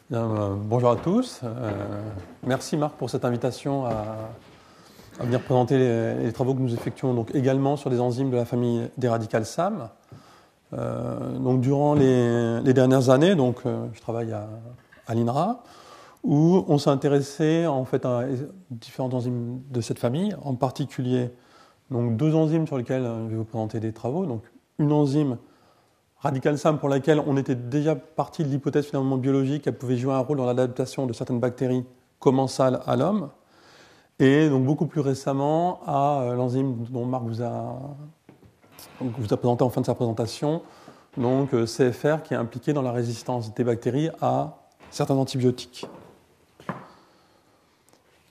Bien, bonjour à tous. Merci Marc pour cette invitation à venir présenter les travaux que nous effectuons donc également sur des enzymes de la famille des radicales SAM. Donc durant les dernières années, je travaille à l'INRA, où on s'est intéressé en fait à différentes enzymes de cette famille, en particulier donc deux enzymes sur lesquelles je vais vous présenter des travaux. Donc une enzyme radicale SAM pour laquelle on était déjà parti de l'hypothèse finalement biologique qu'elle pouvait jouer un rôle dans l'adaptation de certaines bactéries commensales à l'homme, et donc beaucoup plus récemment à l'enzyme dont Marc vous a présenté en fin de sa présentation, donc CFR, qui est impliqué dans la résistance des bactéries à certains antibiotiques.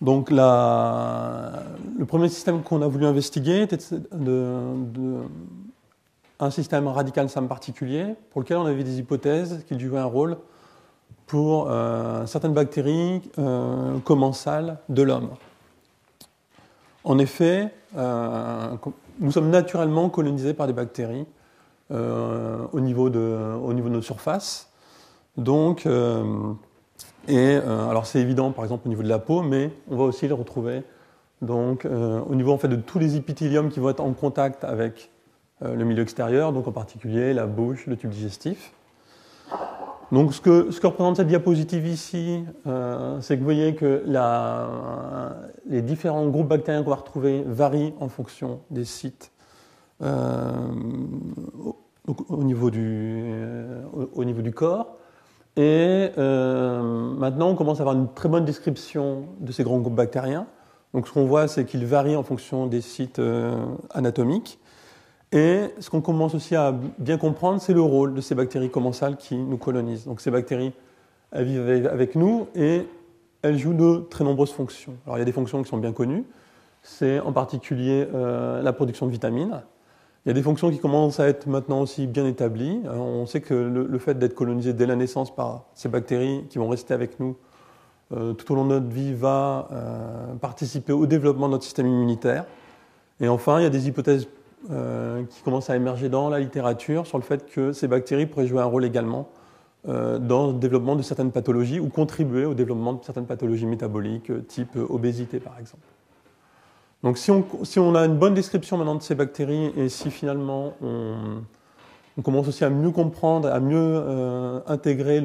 Donc le premier système qu'on a voulu investiguer était un système radical SAM particulier pour lequel on avait des hypothèses qu'il jouait un rôle pour certaines bactéries commensales de l'homme. En effet, nous sommes naturellement colonisés par des bactéries au niveau de nos surfaces. Donc, alors c'est évident par exemple au niveau de la peau, mais on va aussi les retrouver donc, au niveau en fait, de tous les épithéliums qui vont être en contact avec le milieu extérieur, donc en particulier la bouche, le tube digestif. Donc ce que représente cette diapositive ici, c'est que vous voyez que les différents groupes bactériens qu'on va retrouver varient en fonction des sites au niveau du corps. Et maintenant, on commence à avoir une très bonne description de ces grands groupes bactériens. Donc ce qu'on voit, c'est qu'ils varient en fonction des sites anatomiques. Et ce qu'on commence aussi à bien comprendre, c'est le rôle de ces bactéries commensales qui nous colonisent. Donc ces bactéries, elles vivent avec nous et elles jouent de très nombreuses fonctions. Alors il y a des fonctions qui sont bien connues, c'est en particulier la production de vitamines. Il y a des fonctions qui commencent à être maintenant aussi bien établies. On sait que le fait d'être colonisé dès la naissance par ces bactéries qui vont rester avec nous tout au long de notre vie va participer au développement de notre système immunitaire. Et enfin, il y a des hypothèses qui commencent à émerger dans la littérature sur le fait que ces bactéries pourraient jouer un rôle également dans le développement de certaines pathologies ou contribuer au développement de certaines pathologies métaboliques, type obésité par exemple. Donc si on a une bonne description maintenant de ces bactéries et si finalement on commence aussi à mieux comprendre, à mieux intégrer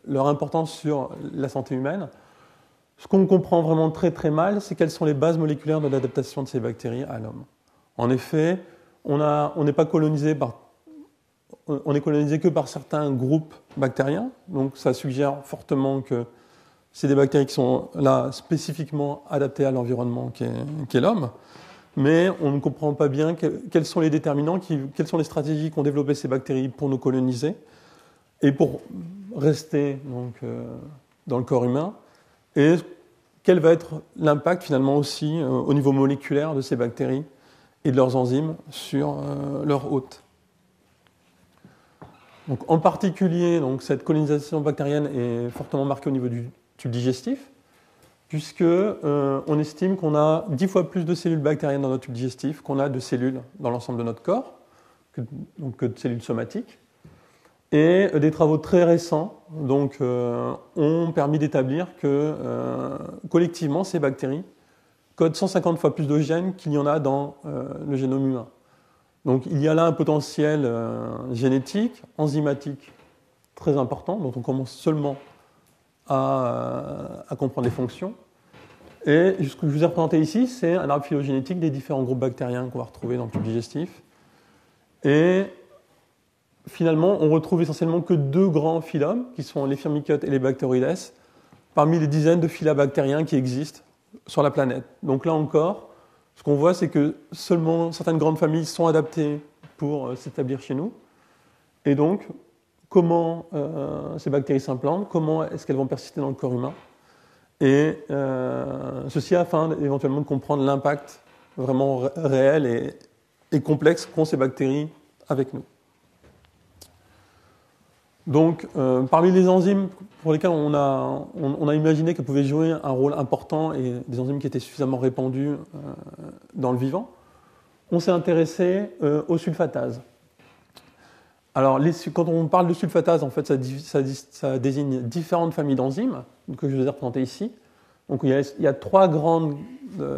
leur importance sur la santé humaine, ce qu'on comprend vraiment très très mal, c'est quelles sont les bases moléculaires de l'adaptation de ces bactéries à l'homme. En effet, on n'est pas colonisé on est colonisé que par certains groupes bactériens, donc ça suggère fortement que c'est des bactéries qui sont là spécifiquement adaptées à l'environnement qu'est l'homme, mais on ne comprend pas bien quels sont les déterminants, quelles sont les stratégies qu'ont développées ces bactéries pour nous coloniser et pour rester donc, dans le corps humain, et quel va être l'impact finalement aussi au niveau moléculaire de ces bactéries et de leurs enzymes sur leur hôte. Donc, en particulier, donc, cette colonisation bactérienne est fortement marquée au niveau du tube digestif, puisque on estime qu'on a 10 fois plus de cellules bactériennes dans notre tube digestif qu'on a de cellules dans l'ensemble de notre corps, que de cellules somatiques. Et des travaux très récents donc, ont permis d'établir que collectivement, ces bactéries codent 150 fois plus de gènes qu'il y en a dans le génome humain. Donc il y a là un potentiel génétique, enzymatique très important, dont on commence seulement à comprendre les fonctions. Et ce que je vous ai représenté ici, c'est un arbre phylogénétique des différents groupes bactériens qu'on va retrouver dans le tube digestif. Et finalement, on retrouve essentiellement que deux grands phylums, qui sont les Firmicutes et les Bacteroides, parmi les dizaines de phyla bactériens qui existent sur la planète. Donc là encore, ce qu'on voit, c'est que seulement certaines grandes familles sont adaptées pour s'établir chez nous. Et donc, comment ces bactéries s'implantent, comment est-ce qu'elles vont persister dans le corps humain, et ceci afin éventuellement de comprendre l'impact vraiment réel et complexe qu'ont ces bactéries avec nous. Donc, parmi les enzymes pour lesquelles on a imaginé qu'elles pouvaient jouer un rôle important et des enzymes qui étaient suffisamment répandues dans le vivant, on s'est intéressé aux sulfatases. Alors, quand on parle de sulfatase, en fait, ça désigne différentes familles d'enzymes que je vous ai représentées ici. Donc, il y a 3 grandes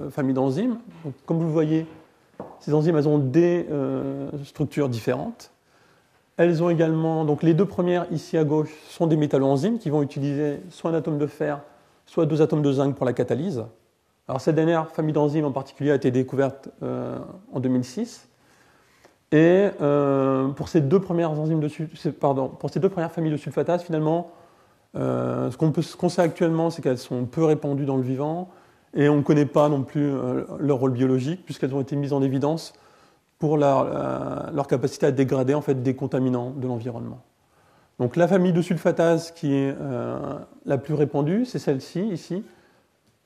familles d'enzymes. Donc, comme vous le voyez, ces enzymes, elles ont des structures différentes. Elles ont également, donc les 2 premières ici à gauche sont des métalloenzymes qui vont utiliser soit un atome de fer, soit 2 atomes de zinc pour la catalyse. Alors, cette dernière famille d'enzymes en particulier a été découverte en 2006. Et pour ces 2 premières pour ces 2 premières familles de sulfatases, finalement, ce qu'on sait actuellement, c'est qu'elles sont peu répandues dans le vivant et on ne connaît pas non plus leur rôle biologique puisqu'elles ont été mises en évidence pour leur capacité à dégrader en fait, des contaminants de l'environnement. Donc la famille de sulfatases qui est la plus répandue, c'est celle-ci, ici,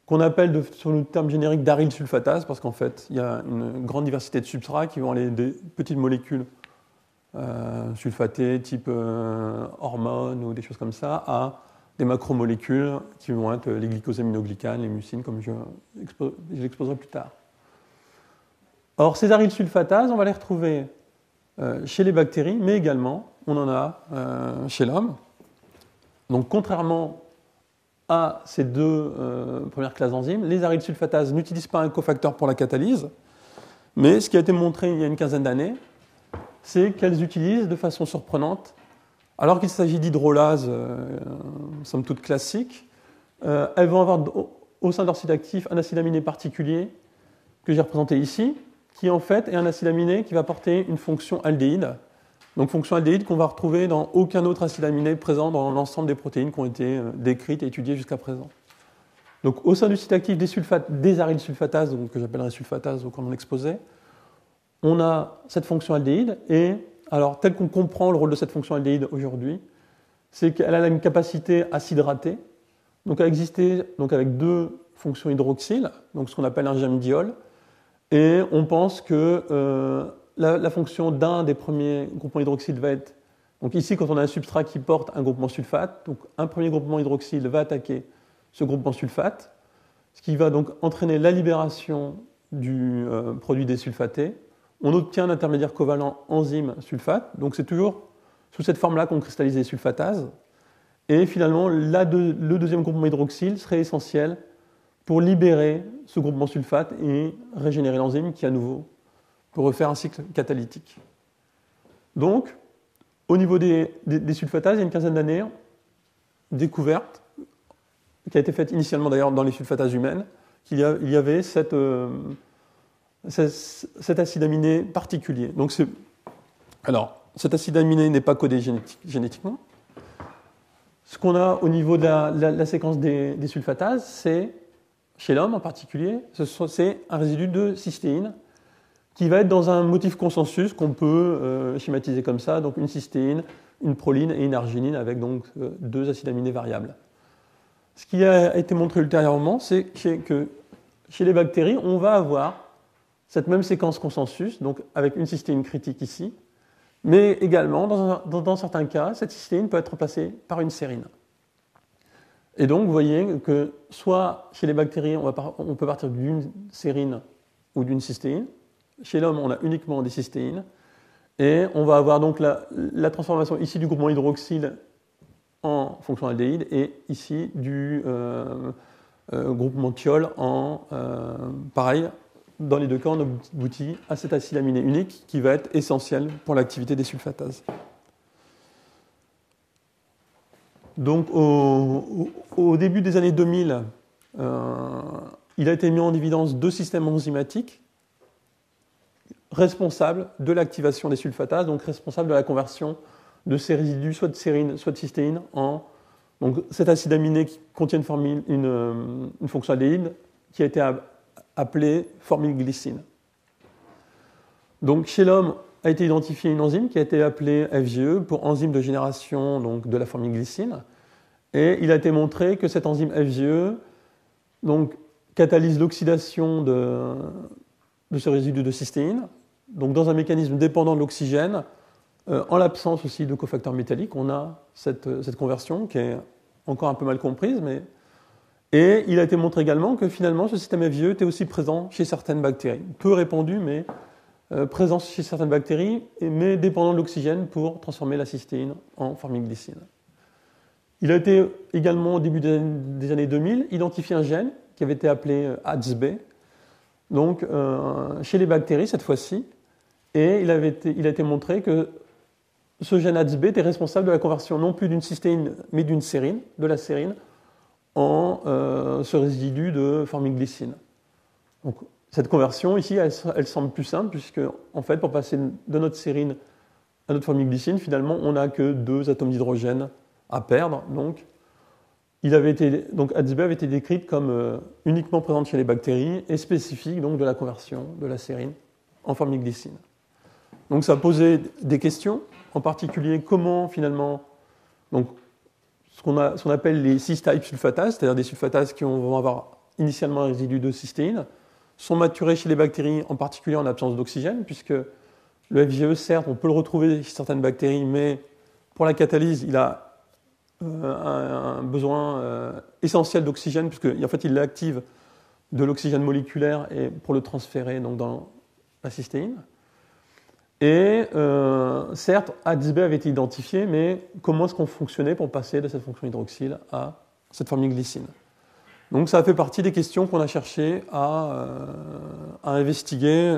qu'on appelle sur le terme générique d'aryl sulfatase, parce qu'en fait, il y a une grande diversité de substrats qui vont aller des petites molécules sulfatées, type hormones ou des choses comme ça, à des macromolécules qui vont être les glycosaminoglycanes, les mucines, comme je l'exposerai plus tard. Or, ces aryl sulfatases, on va les retrouver chez les bactéries, mais également, on en a chez l'homme. Donc, contrairement à ces 2 premières classes d'enzymes, les aryl sulfatases n'utilisent pas un cofacteur pour la catalyse, mais ce qui a été montré il y a une quinzaine d'années, c'est qu'elles utilisent de façon surprenante, alors qu'il s'agit d'hydrolase, somme toute classique, elles vont avoir au sein de leur site actif un acide aminé particulier que j'ai représenté ici, qui en fait est un acide aminé qui va porter une fonction aldéhyde. Donc fonction aldéhyde qu'on va retrouver dans aucun autre acide aminé présent dans l'ensemble des protéines qui ont été décrites et étudiées jusqu'à présent. Donc au sein du site actif des aryl sulfatases, donc, que j'appellerais sulfatases comme on l'exposait, on a cette fonction aldéhyde et alors tel qu'on comprend le rôle de cette fonction aldéhyde aujourd'hui, c'est qu'elle a une capacité à s'hydrater, donc à exister donc avec 2 fonctions hydroxyles, donc ce qu'on appelle un jamdiol, et on pense que la fonction d'un des premiers groupements hydroxyles va être, donc ici quand on a un substrat qui porte un groupement sulfate, donc un premier groupement hydroxyle va attaquer ce groupement sulfate, ce qui va donc entraîner la libération du produit désulfaté. On obtient un intermédiaire covalent enzyme-sulfate, donc c'est toujours sous cette forme-là qu'on cristallise les sulfatases. Et finalement, le deuxième groupement hydroxyle serait essentiel pour libérer ce groupement sulfate et régénérer l'enzyme qui, à nouveau, peut refaire un cycle catalytique. Donc, au niveau des sulfatases, il y a une quinzaine d'années, découverte, qui a été faite initialement d'ailleurs dans les sulfatases humaines, qu'il y avait cet acide aminé particulier. Donc alors, cet acide aminé n'est pas codé génétiquement. Ce qu'on a au niveau de la séquence des sulfatases, c'est, chez l'homme en particulier, c'est un résidu de cystéine qui va être dans un motif consensus qu'on peut schématiser comme ça, donc une cystéine, une proline et une arginine avec donc 2 acides aminés variables. Ce qui a été montré ultérieurement, c'est que chez les bactéries, on va avoir cette même séquence consensus, donc avec une cystéine critique ici, mais également, dans certains cas, cette cystéine peut être remplacée par une sérine. Et donc, vous voyez que soit chez les bactéries, on peut partir d'une sérine ou d'une cystéine. Chez l'homme, on a uniquement des cystéines. Et on va avoir donc la transformation ici du groupement hydroxyle en fonction aldéhyde et ici du groupement thiol en pareil. Dans les 2 cas, on aboutit à cet acide aminé unique qui va être essentiel pour l'activité des sulfatases. Donc, au début des années 2000, il a été mis en évidence 2 systèmes enzymatiques responsables de l'activation des sulfatases, donc responsables de la conversion de ces résidus, soit de sérine, soit de cystéine, en donc, cet acide aminé qui contient une fonction aldéhyde qui a été appelée formylglycine. Donc, chez l'homme a été identifiée une enzyme qui a été appelée FGE pour enzyme de génération donc, de la formylglycine. Et il a été montré que cette enzyme FGE donc, catalyse l'oxydation de ce résidu de cystéine, donc dans un mécanisme dépendant de l'oxygène, en l'absence aussi de cofacteurs métalliques. On a cette conversion qui est encore un peu mal comprise, et il a été montré également que finalement ce système FGE était aussi présent chez certaines bactéries, peu répandu, mais présent chez certaines bactéries, mais dépendant de l'oxygène pour transformer la cystéine en formylglycine. Il a été également, au début des années 2000, identifié un gène qui avait été appelé ADS-B, donc chez les bactéries cette fois-ci, et il a été montré que ce gène ADS-B était responsable de la conversion non plus d'une cystéine, mais d'une sérine, de la sérine, en ce résidu de formylglycine. Donc, cette conversion ici, elle semble plus simple, puisque en fait, pour passer de notre sérine à notre formylglycine, finalement, on n'a que 2 atomes d'hydrogène à perdre. Donc, ADS-B avait été décrite comme uniquement présente chez les bactéries et spécifique donc, de la conversion de la sérine en formylglycine. Donc, ça a posé des questions, en particulier comment finalement, donc, ce qu'on appelle les cis-type sulfatases, c'est-à-dire des sulfatases qui vont avoir initialement un résidu de cystéine, sont maturés chez les bactéries, en particulier en absence d'oxygène, puisque le FGE, certes, on peut le retrouver chez certaines bactéries, mais pour la catalyse, il a un besoin essentiel d'oxygène, puisqu'en fait, il active de l'oxygène moléculaire et pour le transférer donc, dans la cystéine. Et certes, ADS-B avait été identifié, mais comment est-ce qu'on fonctionnait pour passer de cette fonction hydroxyle à cette formylglycine? Donc ça a fait partie des questions qu'on a cherché à investiguer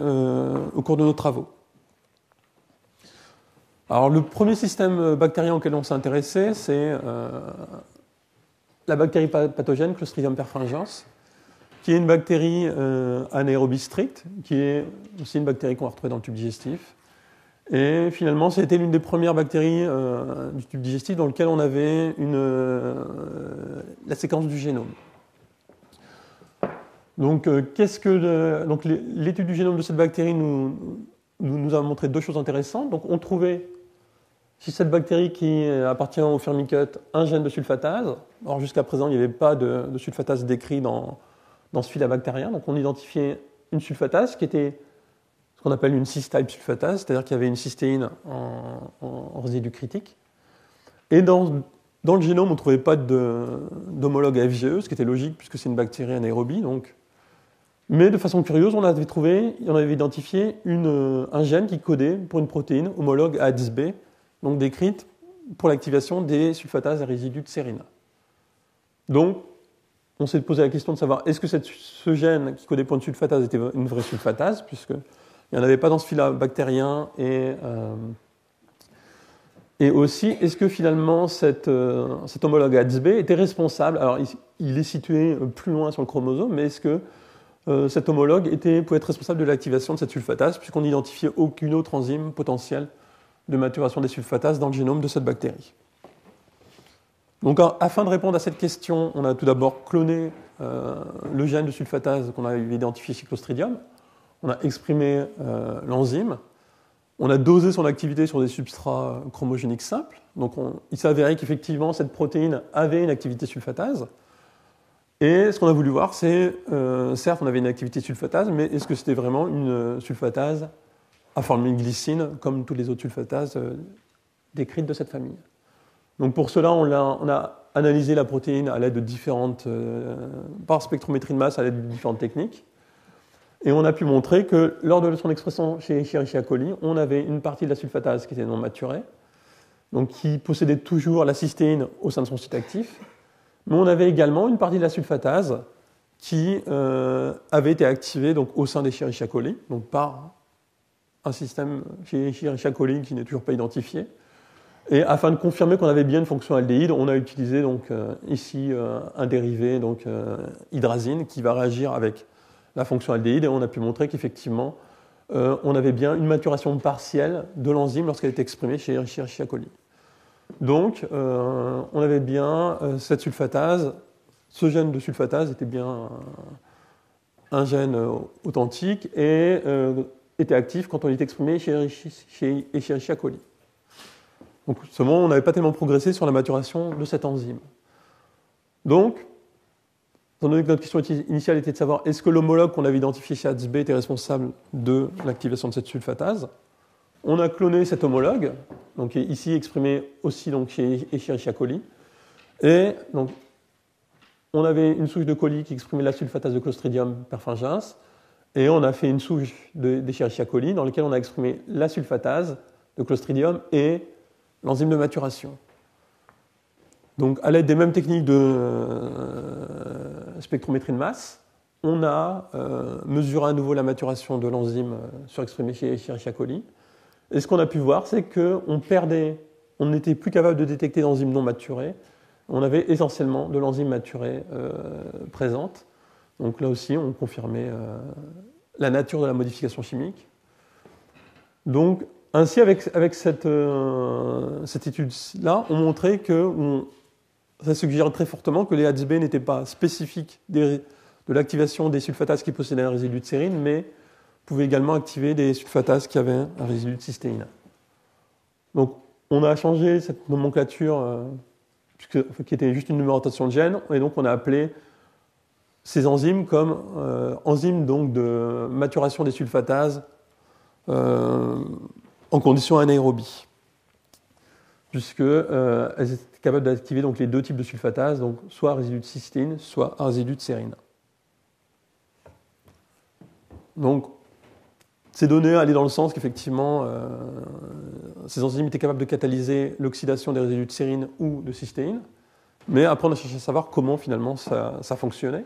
au cours de nos travaux. Alors le premier système bactérien auquel on s'est intéressé, c'est la bactérie pathogène Clostridium perfringens, qui est une bactérie anaérobie stricte, qui est aussi une bactérie qu'on va retrouver dans le tube digestif. Et finalement, c'était l'une des premières bactéries du tube digestif dans lequel on avait la séquence du génome. Donc, l'étude du génome de cette bactérie nous a montré 2 choses intéressantes. Donc, on trouvait chez cette bactérie qui appartient au firmicute un gène de sulfatase. Alors, jusqu'à présent, il n'y avait pas de sulfatase décrit dans ce phyla bactérien. Donc, on identifiait une sulfatase qui était ce qu'on appelle une cis-type sulfatase, c'est-à-dire qu'il y avait une cystéine en résidu critique. Et dans le génome, on ne trouvait pas d'homologue à FGE, ce qui était logique puisque c'est une bactérie anaérobie. Mais de façon curieuse, on avait identifié un gène qui codait pour une protéine homologue à ADS-B, donc décrite pour l'activation des sulfatases à résidus de sérine. Donc, on s'est posé la question de savoir est-ce que ce gène qui codait pour une sulfatase était une vraie sulfatase, puisqu'il n'y en avait pas dans ce phyla bactérien, et aussi, est-ce que finalement cet homologue ADS-B était responsable, alors il est situé plus loin sur le chromosome, mais est-ce que cet homologue pouvait être responsable de l'activation de cette sulfatase, puisqu'on n'identifiait aucune autre enzyme potentielle de maturation des sulfatases dans le génome de cette bactérie. Donc, afin de répondre à cette question, on a tout d'abord cloné le gène de sulfatase qu'on avait identifié chez Clostridium. On a exprimé l'enzyme. On a dosé son activité sur des substrats chromogéniques simples. Donc, il s'est avéré qu'effectivement, cette protéine avait une activité sulfatase. Et ce qu'on a voulu voir, c'est, certes, on avait une activité sulfatase, mais est-ce que c'était vraiment une sulfatase à formylglycine, comme toutes les autres sulfatases décrites de cette famille? Donc pour cela, on a analysé la protéine à l'aide de différentes, par spectrométrie de masse, à l'aide de différentes techniques. Et on a pu montrer que lors de son expression chez Escherichia coli, on avait une partie de la sulfatase qui était non maturée, donc qui possédait toujours la cystéine au sein de son site actif. Mais on avait également une partie de la sulfatase qui avait été activée donc, au sein des Escherichia coli, donc par un système chez Escherichia coli qui n'est toujours pas identifié. Et afin de confirmer qu'on avait bien une fonction aldéhyde, on a utilisé donc, ici un dérivé, donc hydrazine, qui va réagir avec la fonction aldéhyde, et on a pu montrer qu'effectivement, on avait bien une maturation partielle de l'enzyme lorsqu'elle était exprimée chez Escherichia coli. Donc, on avait bien cette sulfatase, ce gène de sulfatase était bien un gène authentique et était actif quand on était exprimé chez Escherichia coli. Donc, seulement, on n'avait pas tellement progressé sur la maturation de cette enzyme. Donc, étant donné que notre question initiale était de savoir est-ce que l'homologue qu'on avait identifié chez ADS-B était responsable de l'activation de cette sulfatase, on a cloné cet homologue, donc qui est ici exprimé aussi donc, chez Escherichia coli, et donc, on avait une souche de coli qui exprimait la sulfatase de Clostridium perfringens, Et on a fait une souche d'Escherichia coli dans laquelle on a exprimé la sulfatase de Clostridium et l'enzyme de maturation. Donc, à l'aide des mêmes techniques de spectrométrie de masse, on a mesuré à nouveau la maturation de l'enzyme surexprimée chez Escherichia coli. Et ce qu'on a pu voir, c'est qu'on perdait, on n'était plus capable de détecter d'enzymes non maturées. On avait essentiellement de l'enzyme maturée présente. Donc là aussi, on confirmait la nature de la modification chimique. Donc, ainsi, avec cette étude-là, on montrait que ça suggère très fortement que les HB n'étaient pas spécifiques de l'activation des sulfatases qui possédaient un résidu de sérine, mais pouvaient également activer des sulfatases qui avaient un résidu de cystéine. Donc, on a changé cette nomenclature, qui était juste une numérotation de gènes, et donc on a appelé ces enzymes comme enzymes donc, de maturation des sulfatases en conditions anaérobies, puisqu'elles étaient capables d'activer donc, les deux types de sulfatases, donc soit un résidu de cystéine, soit un résidu de sérine. Donc, ces données allaient dans le sens qu'effectivement, ces enzymes étaient capables de catalyser l'oxydation des résidus de sérine ou de cystéine, mais après on a cherché à savoir comment finalement ça fonctionnait.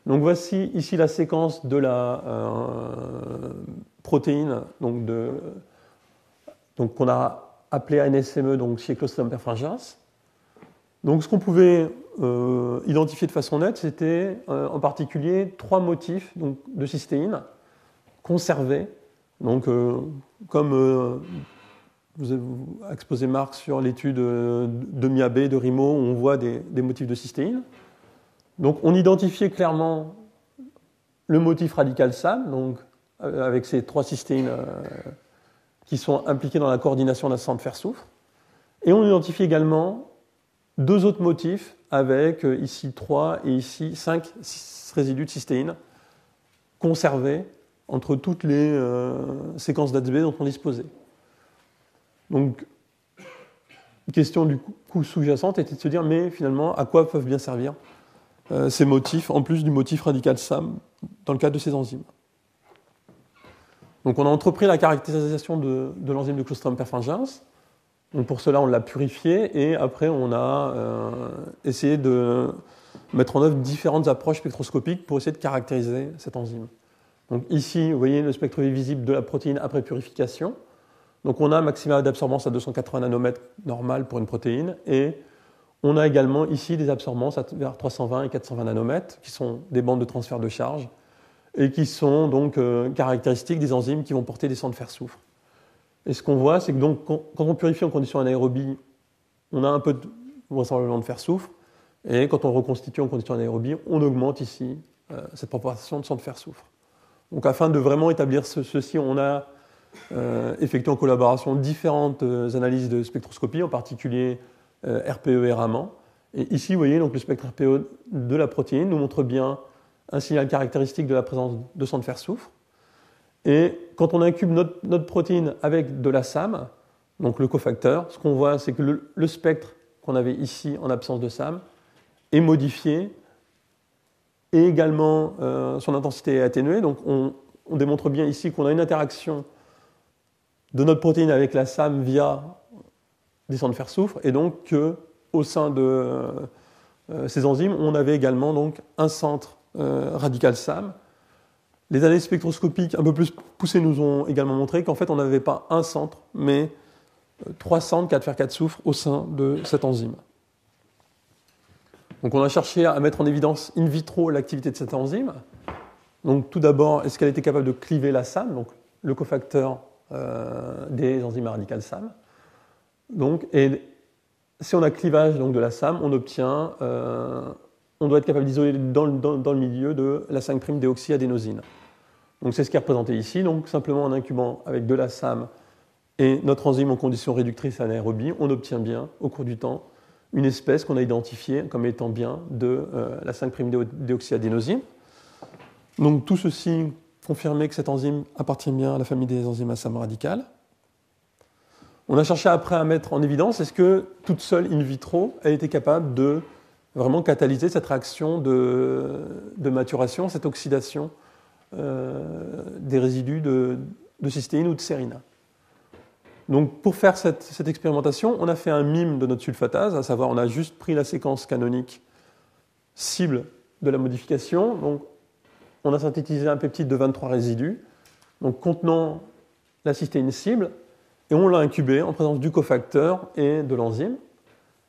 Donc voici ici la séquence de la protéine donc qu'on a appelée ANSME donc chez Clostridium perfringens. Donc ce qu'on pouvait identifier de façon nette, c'était en particulier 3 motifs donc, de cystéine conservés. Donc comme vous avez exposé Marc sur l'étude de Miabe, de Rimo, où on voit des motifs de cystéine. Donc on identifiait clairement le motif radical SAM, donc avec ces 3 cystéines qui sont impliquées dans la coordination d'un centre fer-soufre. Et on identifie également 2 autres motifs avec ici 3 et ici 5 résidus de cystéine conservés entre toutes les séquences d'ADB dont on disposait. Donc, une question du coup sous-jacente était de se dire, mais finalement, à quoi peuvent bien servir ces motifs, en plus du motif radical SAM, dans le cadre de ces enzymes. Donc on a entrepris la caractérisation de l'enzyme de Clostridium perfringens. Donc pour cela, on l'a purifié et après, on a essayé de mettre en œuvre différentes approches spectroscopiques pour essayer de caractériser cette enzyme. Donc ici, vous voyez le spectre visible de la protéine après purification. Donc on a un maximal d'absorbance à 280 nanomètres normal pour une protéine et on a également ici des absorbances vers 320 et 420 nanomètres qui sont des bandes de transfert de charge et qui sont donc caractéristiques des enzymes qui vont porter des centres fer-soufre. Et ce qu'on voit, c'est que donc, quand on purifie en conditions anaérobies, on a un peu de rassemblement de fer-soufre et quand on reconstitue en conditions anaérobies, on augmente ici cette proportion de centres fer-soufre. Donc afin de vraiment établir ceci, on a effectué en collaboration différentes analyses de spectroscopie, en particulier RPE et Raman. Et ici, vous voyez, donc, le spectre RPE de la protéine nous montre bien un signal caractéristique de la présence de centre fer-soufre. Et quand on incube notre protéine avec de la SAM, donc le cofacteur, ce qu'on voit, c'est que le spectre qu'on avait ici en absence de SAM est modifié et également son intensité est atténuée. Donc on démontre bien ici qu'on a une interaction de notre protéine avec la SAM via des centres fer-soufre et donc qu'au sein de ces enzymes, on avait également donc, un centre radical SAM. Les analyses spectroscopiques un peu plus poussées nous ont également montré qu'en fait, on n'avait pas un centre, mais 3 centres 4x4 soufre au sein de cette enzyme. Donc on a cherché à mettre en évidence in vitro l'activité de cette enzyme. Donc tout d'abord, est-ce qu'elle était capable de cliver la SAM, donc le cofacteur des enzymes radicales SAM. Donc, et si on a clivage donc, de la SAM, on obtient, on doit être capable d'isoler dans le milieu de la 5'-déoxyadénosine. Donc c'est ce qui est représenté ici. Donc simplement en incubant avec de la SAM et notre enzyme en conditions réductrices anaérobie, on obtient bien au cours du temps une espèce qu'on a identifiée comme étant bien de la 5'-déoxyadénosine. Donc tout ceci confirmait que cette enzyme appartient bien à la famille des enzymes à SAM radicales. On a cherché après à mettre en évidence est-ce que toute seule in vitro, elle était capable de vraiment catalyser cette réaction de maturation, cette oxydation des résidus de cystéine ou de sérine. Donc pour faire cette expérimentation, on a fait un mime de notre sulfatase, à savoir on a juste pris la séquence canonique cible de la modification. Donc on a synthétisé un peptide de 23 résidus, donc contenant la cystéine cible, et on l'a incubé en présence du cofacteur et de l'enzyme.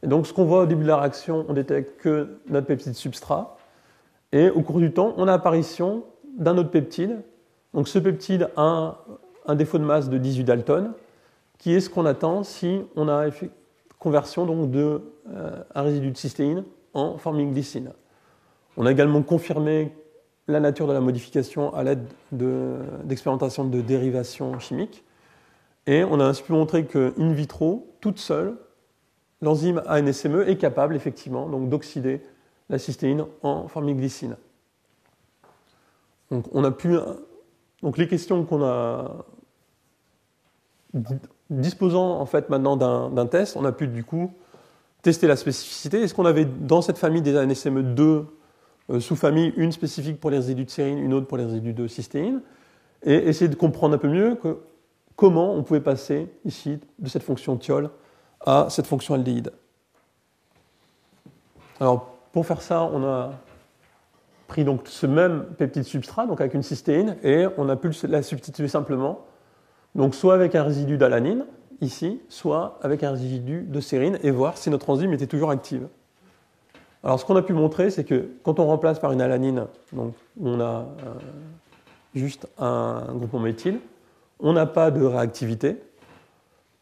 Et donc ce qu'on voit au début de la réaction, on détecte que notre peptide substrat, et au cours du temps, on a apparition d'un autre peptide. Donc ce peptide a un défaut de masse de 18 Dalton, qui est ce qu'on attend si on a conversion donc de un résidu de cystéine en formylglycine. On a également confirmé la nature de la modification à l'aide d'expérimentations de dérivation chimique. Et on a ainsi pu montrer que in vitro, toute seule, l'enzyme ANSME est capable effectivement donc, d'oxyder la cystéine en formylglycine. Donc les questions qu'on a disposant en fait maintenant d'un test, on a pu du coup tester la spécificité. Est-ce qu'on avait dans cette famille des ANSME deux sous-familles, une spécifique pour les résidus de sérine, une autre pour les résidus de cystéine, et essayer de comprendre un peu mieux comment on pouvait passer ici de cette fonction thiol à cette fonction aldéhyde. Alors pour faire ça, on a pris donc ce même peptide substrat, donc avec une cystéine, et on a pu la substituer simplement, donc soit avec un résidu d'alanine, ici, soit avec un résidu de sérine, et voir si notre enzyme était toujours active. Alors ce qu'on a pu montrer, c'est que quand on remplace par une alanine, donc on a juste un groupement méthyle, on n'a pas de réactivité.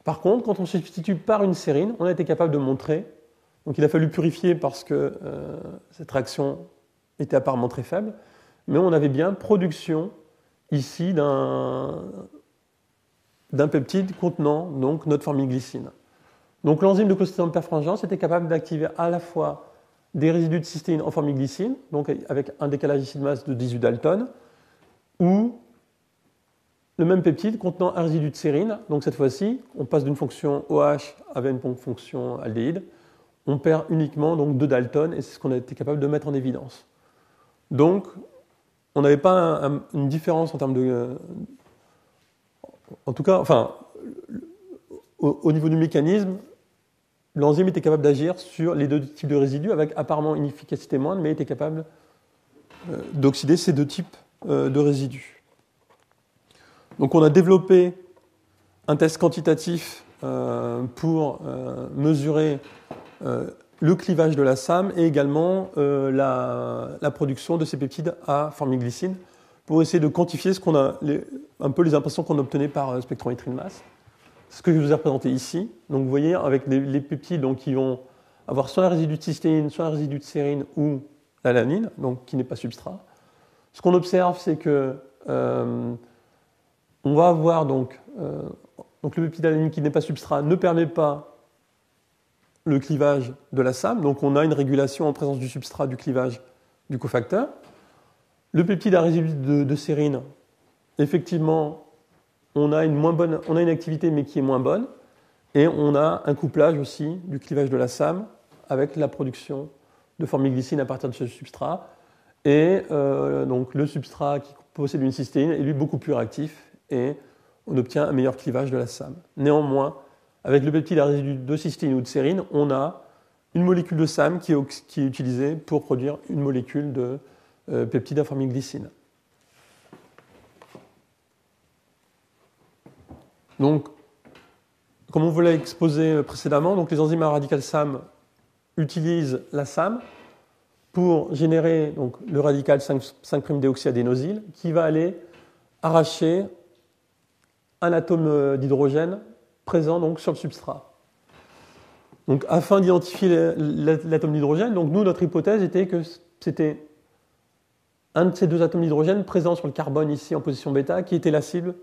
Par contre, quand on substitue par une sérine, on a été capable de montrer, donc il a fallu purifier parce que cette réaction était apparemment très faible, mais on avait bien production ici d'un peptide contenant donc notre formylglycine. Donc l'enzyme de constitution de perfringence était capable d'activer à la fois des résidus de cystéine en formylglycine, donc avec un décalage ici de masse de 18 Dalton, ou le même peptide contenant un résidu de sérine. Donc cette fois-ci, on passe d'une fonction OH avec une fonction aldéhyde. On perd uniquement donc 2 Dalton, et c'est ce qu'on a été capable de mettre en évidence. Donc, on n'avait pas une différence en termes de... En tout cas, enfin, au niveau du mécanisme, l'enzyme était capable d'agir sur les deux types de résidus avec apparemment une efficacité moindre, mais était capable d'oxyder ces deux types de résidus. Donc on a développé un test quantitatif pour mesurer le clivage de la SAM et également la production de ces peptides à formylglycine pour essayer de quantifier un peu les impressions qu'on obtenait par spectrométrie de masse. Ce que je vous ai représenté ici. Donc vous voyez, avec les peptides donc, qui vont avoir soit un résidu de cystéine, soit un résidu de sérine ou l'alanine, donc qui n'est pas substrat. Ce qu'on observe, c'est que on va avoir donc le peptide d'alanine qui n'est pas substrat ne permet pas le clivage de la SAM, donc on a une régulation en présence du substrat du clivage du cofacteur. Le peptide à résidu de sérine, effectivement, on a une activité mais qui est moins bonne, et on a un couplage aussi du clivage de la SAM avec la production de formylglycine à partir de ce substrat, et donc le substrat qui possède une cystéine est lui beaucoup plus réactif, et on obtient un meilleur clivage de la SAM. Néanmoins, avec le peptide à résidu de cystéine ou de sérine, on a une molécule de SAM qui est utilisée pour produire une molécule de peptide à formylglycine. Donc, comme on vous l'a exposé précédemment, donc les enzymes à radical SAM utilisent la SAM pour générer donc, le radical 5'-déoxyadénosyl qui va aller arracher un atome d'hydrogène présent donc, sur le substrat. Donc, afin d'identifier l'atome d'hydrogène, donc, nous, notre hypothèse était que c'était un de ces deux atomes d'hydrogène présents sur le carbone ici en position bêta qui était la cible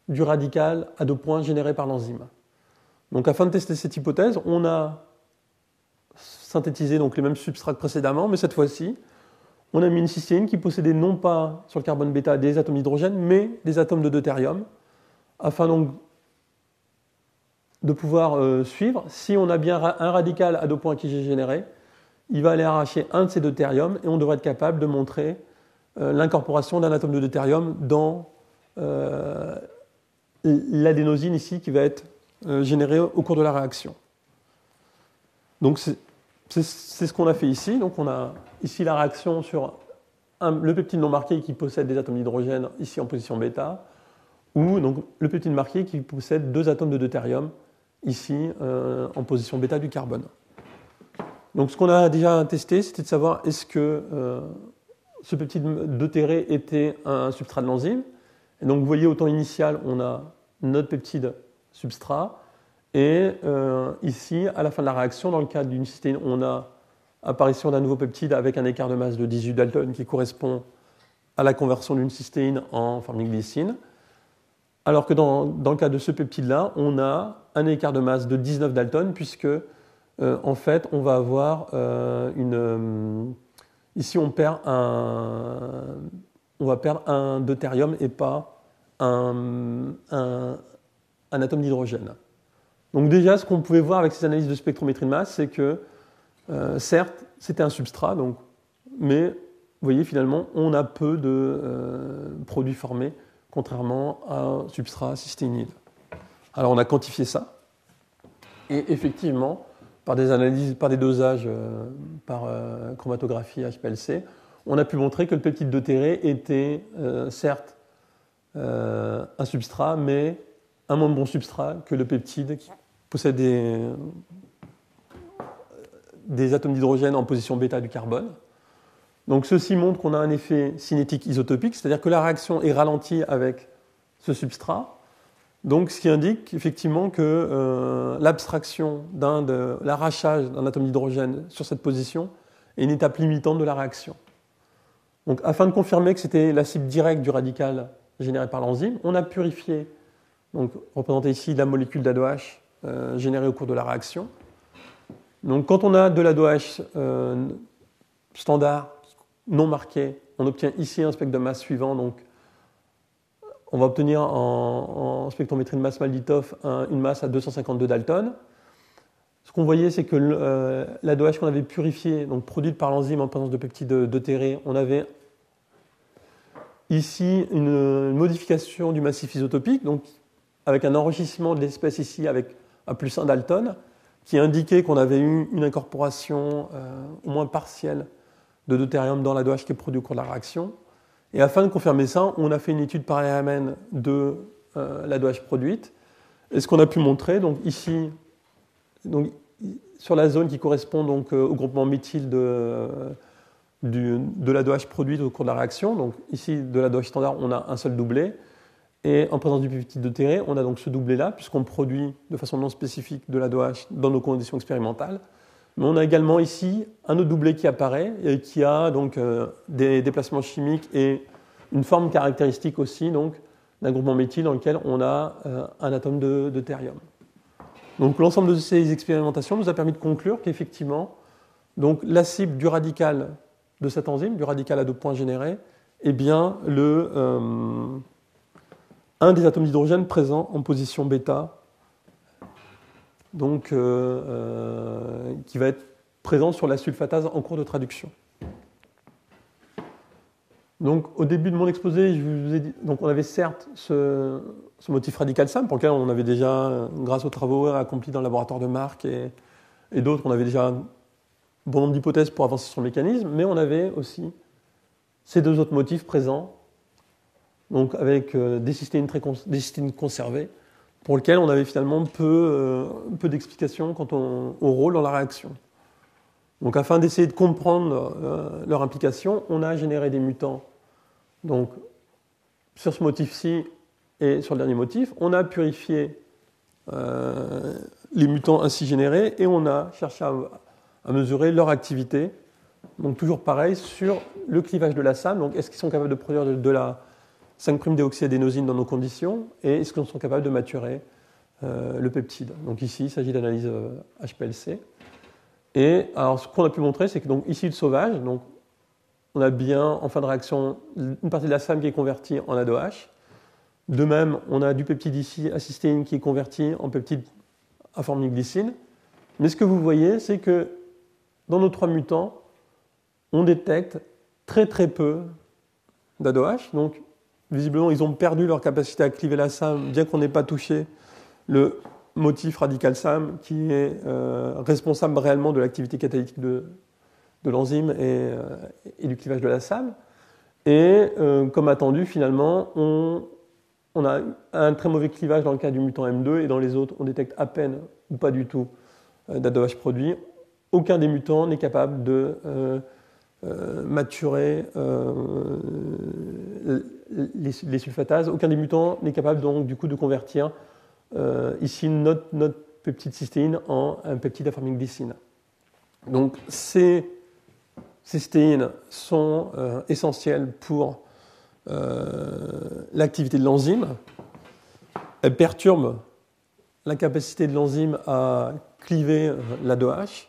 du radical à deux points généré par l'enzyme. Donc, afin de tester cette hypothèse, on a synthétisé donc, les mêmes substrats que précédemment, mais cette fois-ci, on a mis une cystéine qui possédait non pas sur le carbone bêta des atomes d'hydrogène, mais des atomes de deutérium, afin donc de pouvoir suivre. Si on a bien un radical à deux points qui est généré, il va aller arracher un de ces deutériums et on devrait être capable de montrer l'incorporation d'un atome de deutérium dans l'adénosine ici qui va être générée au cours de la réaction. Donc c'est ce qu'on a fait ici. Donc on a ici la réaction sur le peptide non marqué qui possède des atomes d'hydrogène ici en position bêta, ou donc le peptide marqué qui possède 2 atomes de deutérium ici en position bêta du carbone. Donc ce qu'on a déjà testé, c'était de savoir est-ce que ce peptide deutéré était un substrat de l'enzyme. Et donc vous voyez au temps initial, on a notre peptide substrat, et ici, à la fin de la réaction, dans le cas d'une cystéine, on a apparition d'un nouveau peptide avec un écart de masse de 18 Dalton qui correspond à la conversion d'une cystéine en formylglycine. Alors que dans le cas de ce peptide-là, on a un écart de masse de 19 Dalton, puisque en fait, on va avoir ici, on va perdre un deutérium et pas un atome d'hydrogène. Donc déjà, ce qu'on pouvait voir avec ces analyses de spectrométrie de masse, c'est que certes, c'était un substrat, mais vous voyez, finalement, on a peu de produits formés, contrairement à un substrat cystéinide. Alors on a quantifié ça, et effectivement, par des analyses, par des dosages par chromatographie HPLC, on a pu montrer que le peptide deutéré était certes un substrat, mais un moins bon substrat que le peptide qui possède des atomes d'hydrogène en position bêta du carbone. Donc ceci montre qu'on a un effet cinétique isotopique, c'est-à-dire que la réaction est ralentie avec ce substrat. Donc ce qui indique effectivement que l'abstraction l'arrachage d'un atome d'hydrogène sur cette position est une étape limitante de la réaction. Donc afin de confirmer que c'était la cible directe du radical généré par l'enzyme, on a purifié, donc représenté ici la molécule d'ADOH générée au cours de la réaction. Donc quand on a de l'ADOH standard non marqué, on obtient ici un spectre de masse suivant. Donc on va obtenir en spectrométrie de masse Malditov une masse à 252 Dalton. Ce qu'on voyait, c'est que l'ADOH qu'on avait purifiée, donc produite par l'enzyme en présence de peptides deutérés, on avait ici une modification du massif isotopique, donc avec un enrichissement de l'espèce ici avec à plus 1 Dalton, qui indiquait qu'on avait eu une incorporation au moins partielle de deutérium dans l'ADOH qui est produit au cours de la réaction. Et afin de confirmer ça, on a fait une étude par Raman de l'ADOH produite. Et ce qu'on a pu montrer, donc ici, donc, sur la zone qui correspond donc, au groupement méthyle de l'ADOH produite au cours de la réaction, donc ici, de l'ADOH standard, on a un seul doublet. Et en présence du peptide deutéré, on a donc ce doublet-là, puisqu'on produit de façon non spécifique de l'ADOH dans nos conditions expérimentales. Mais on a également ici un autre doublet qui apparaît et qui a donc des déplacements chimiques et une forme caractéristique aussi donc, d'un groupement méthyle dans lequel on a un atome de deutérium. Donc l'ensemble de ces expérimentations nous a permis de conclure qu'effectivement, donc, la cible du radical de cette enzyme, du radical à 2 points généré, est bien un des atomes d'hydrogène présents en position bêta, donc qui va être présent sur la sulfatase en cours de traduction. Donc au début de mon exposé, je vous ai dit, donc on avait certes ce motif radical SAM pour lequel on avait déjà, grâce aux travaux accomplis dans le laboratoire de Marc et d'autres, on avait déjà un bon nombre d'hypothèses pour avancer sur le mécanisme, mais on avait aussi ces 2 autres motifs présents, donc avec des cystéines conservées, pour lesquelles on avait finalement peu d'explications quant au rôle dans la réaction. Donc afin d'essayer de comprendre leur implication, on a généré des mutants donc, sur ce motif-ci et sur le dernier motif. On a purifié les mutants ainsi générés et on a cherché à mesurer leur activité. Donc toujours pareil sur le clivage de la SAM. Donc est-ce qu'ils sont capables de produire de la 5'-déoxyadénosine dans nos conditions et est-ce qu'ils sont capables de maturer le peptide. Donc ici, il s'agit d'analyse HPLC. Et alors, ce qu'on a pu montrer, c'est que donc, ici, le sauvage, donc, on a bien, en fin de réaction, une partie de la SAM qui est convertie en ADOH. De même, on a du peptide ici, à cystéine, qui est converti en peptide à formylglycine. Mais ce que vous voyez, c'est que dans nos 3 mutants, on détecte très très peu d'ADOH. Donc, visiblement, ils ont perdu leur capacité à cliver la SAM, bien qu'on n'ait pas touché le motif radical SAM, qui est responsable réellement de l'activité catalytique de l'enzyme et du clivage de la SAM. Et comme attendu, finalement, on a un très mauvais clivage dans le cas du mutant M2, et dans les autres, on détecte à peine ou pas du tout d'ADOH produit. Aucun des mutants n'est capable de maturer les sulfatases. Aucun des mutants n'est capable donc du coup de convertir ici notre peptide cystéine en un peptide à forme glycine. Donc ces cystéines sont essentielles pour l'activité de l'enzyme. Elles perturbent la capacité de l'enzyme à cliver l'ADOH.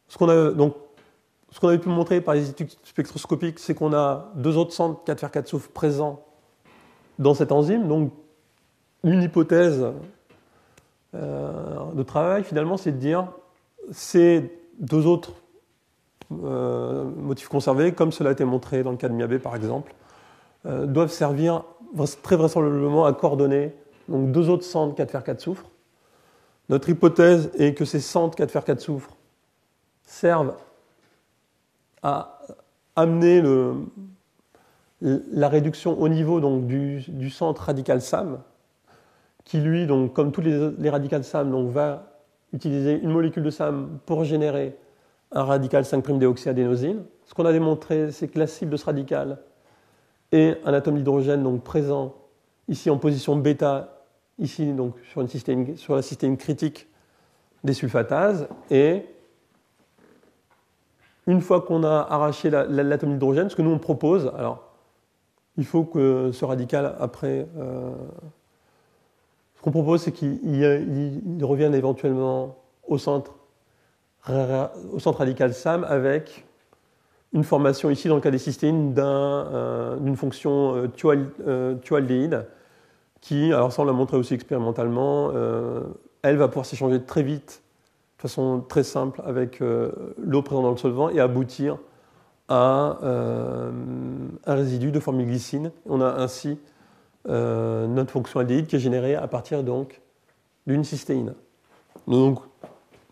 Ce qu'on avait pu montrer par les études spectroscopiques, c'est qu'on a deux autres centres 4x4 soufre présents dans cette enzyme. Donc, une hypothèse de travail, finalement, c'est de dire ces deux autres motifs conservés, comme cela a été montré dans le cas de MIAB, par exemple, doivent servir très vraisemblablement à coordonner donc, deux autres centres 4x4 soufre. Notre hypothèse est que ces centres 4x4 soufre servent à amener la réduction au niveau donc, du centre radical SAM, qui lui, donc, comme tous les radicals SAM, donc, va utiliser une molécule de SAM pour générer un radical 5'-déoxyadénosine. Ce qu'on a démontré, c'est que la cible de ce radical est un atome d'hydrogène donc, présent ici en position bêta, ici donc, sur la cystéine critique des sulfatases, et une fois qu'on a arraché l'atome d'hydrogène, ce que nous on propose, alors il faut que ce radical après, ce qu'on propose c'est qu'il revienne éventuellement au centre radical SAM avec une formation ici dans le cas des cystéines d'une fonction thioaldéhyde qui, alors ça on l'a montré aussi expérimentalement, elle va pouvoir s'échanger très vite de façon très simple avec l'eau présente dans le solvant et aboutir à un résidu de forme glycine. On a ainsi notre fonction aldéhyde qui est générée à partir donc d'une cystéine. Donc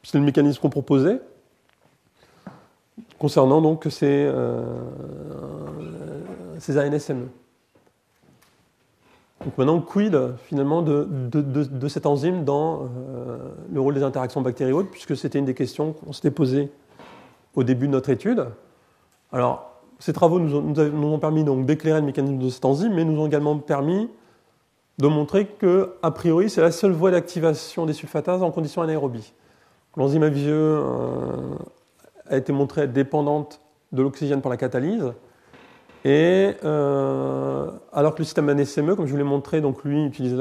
c'est le mécanisme qu'on proposait concernant donc ces ANSME. Donc maintenant, quid finalement de cette enzyme dans le rôle des interactions bactéries-hôtes, puisque c'était une des questions qu'on s'était posées au début de notre étude. Alors, ces travaux nous ont permis donc d'éclairer le mécanisme de cette enzyme, mais nous ont également permis de montrer que, a priori, c'est la seule voie d'activation des sulfatases en conditions anaérobies. L'enzyme AVGE a été montrée être dépendante de l'oxygène pour la catalyse. Et alors que le système ANSME, comme je vous l'ai montré, donc lui utilise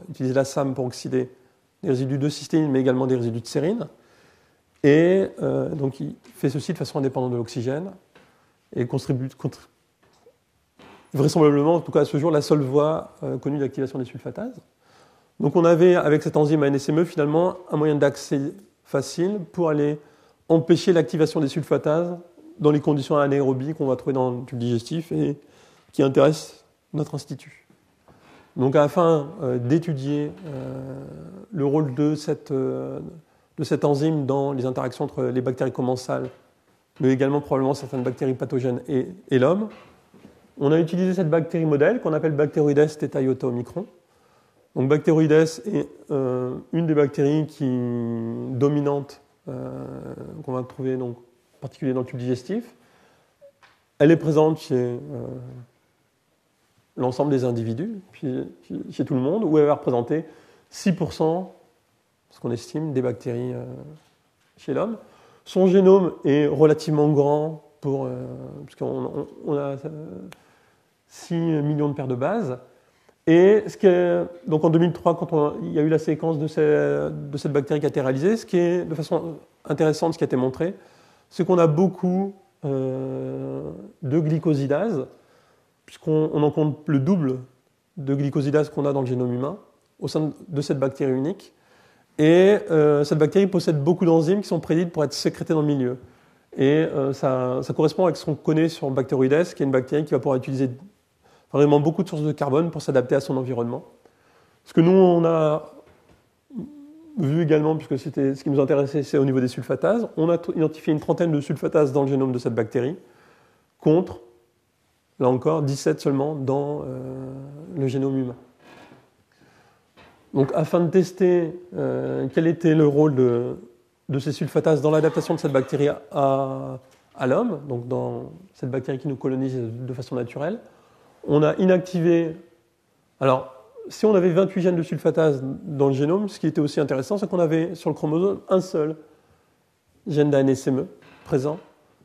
utilise la SAM pour oxyder des résidus de cystéine, mais également des résidus de sérine. Et donc il fait ceci de façon indépendante de l'oxygène et contribue vraisemblablement, en tout cas à ce jour, la seule voie connue d'activation des sulfatases. Donc on avait, avec cette enzyme ANSME, finalement, un moyen d'accès facile pour aller empêcher l'activation des sulfatases dans les conditions anaérobies qu'on va trouver dans le tube digestif et qui intéressent notre institut. Donc afin d'étudier le rôle de cette enzyme dans les interactions entre les bactéries commensales, mais également probablement certaines bactéries pathogènes et l'homme, on a utilisé cette bactérie modèle qu'on appelle Bacteroides theta iota omicron. Donc Bacteroides est une des bactéries dominantes qu'on va trouver donc, en particulier dans le tube digestif. Elle est présente chez l'ensemble des individus, chez tout le monde, où elle va représenter 6%, ce qu'on estime, des bactéries chez l'homme. Son génome est relativement grand, puisqu'on a 6 millions de paires de bases. Et donc en 2003, quand il y a eu la séquence de cette bactérie qui a été réalisée, ce qui est de façon intéressante, ce qui a été montré, c'est qu'on a beaucoup de glycosidases, puisqu'on en compte le double de glycosidases qu'on a dans le génome humain, au sein de cette bactérie unique. Et cette bactérie possède beaucoup d'enzymes qui sont prédites pour être sécrétées dans le milieu. Et ça correspond avec ce qu'on connaît sur Bacteroides, qui est une bactérie qui va pouvoir utiliser vraiment beaucoup de sources de carbone pour s'adapter à son environnement. Ce que nous, on a vu également, puisque c'était ce qui nous intéressait, c'est au niveau des sulfatases, on a identifié une trentaine de sulfatases dans le génome de cette bactérie, contre, là encore, 17 seulement dans le génome humain. Donc, afin de tester quel était le rôle de ces sulfatases dans l'adaptation de cette bactérie à l'homme, donc dans cette bactérie qui nous colonise de façon naturelle, on a inactivé. Alors, si on avait 28 gènes de sulfatase dans le génome, ce qui était aussi intéressant, c'est qu'on avait sur le chromosome un seul gène d'ANSME présent.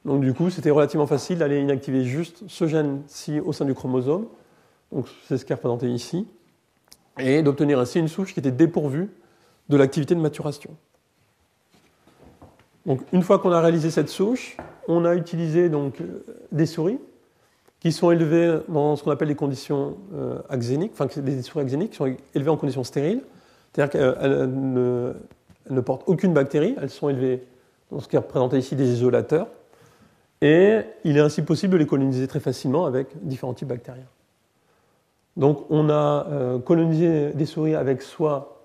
Donc, du coup, c'était relativement facile d'aller inactiver juste ce gène-ci au sein du chromosome. Donc, c'est ce qui est représenté ici. Et d'obtenir ainsi une souche qui était dépourvue de l'activité de maturation. Donc, une fois qu'on a réalisé cette souche, on a utilisé donc, des souris qui sont élevées dans ce qu'on appelle les conditions axéniques, enfin des souris axéniques qui sont élevées en conditions stériles, c'est-à-dire qu'elles ne portent aucune bactérie, elles sont élevées dans ce qui est représenté ici des isolateurs, et il est ainsi possible de les coloniser très facilement avec différents types bactériens. Donc on a colonisé des souris avec soit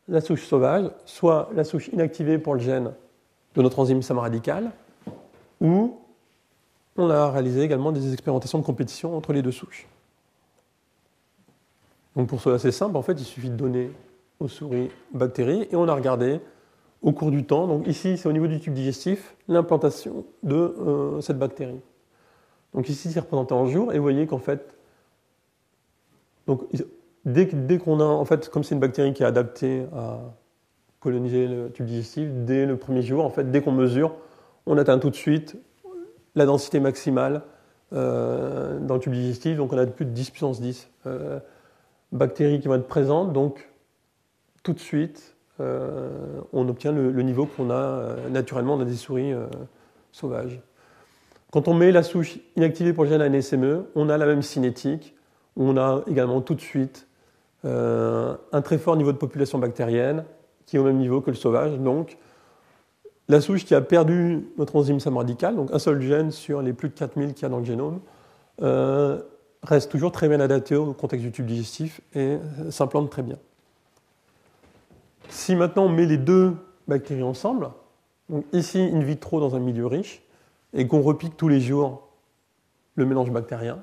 la souche sauvage, soit la souche inactivée pour le gène de notre enzyme SAM radical, ou on a réalisé également des expérimentations de compétition entre les deux souches. Donc pour cela, c'est simple, en fait, il suffit de donner aux souris bactéries et on a regardé au cours du temps, donc ici c'est au niveau du tube digestif, l'implantation de cette bactérie. Donc ici c'est représenté en jours et vous voyez qu'en fait, donc, dès qu'on a, en fait, comme c'est une bactérie qui est adaptée à coloniser le tube digestif, dès le premier jour, en fait, dès qu'on mesure, on atteint tout de suite la densité maximale dans le tube digestif, donc on a plus de 10 puissance 10 bactéries qui vont être présentes, donc tout de suite on obtient le niveau qu'on a naturellement dans des souris sauvages. Quand on met la souche inactivée pour le gène ANSME, on a la même cinétique, où on a également tout de suite un très fort niveau de population bactérienne qui est au même niveau que le sauvage, donc la souche qui a perdu notre enzyme SAM radical, donc un seul gène sur les plus de 4000 qu'il y a dans le génome, reste toujours très bien adapté au contexte du tube digestif et s'implante très bien. Si maintenant on met les deux bactéries ensemble, donc ici in vitro dans un milieu riche, et qu'on repique tous les jours le mélange bactérien,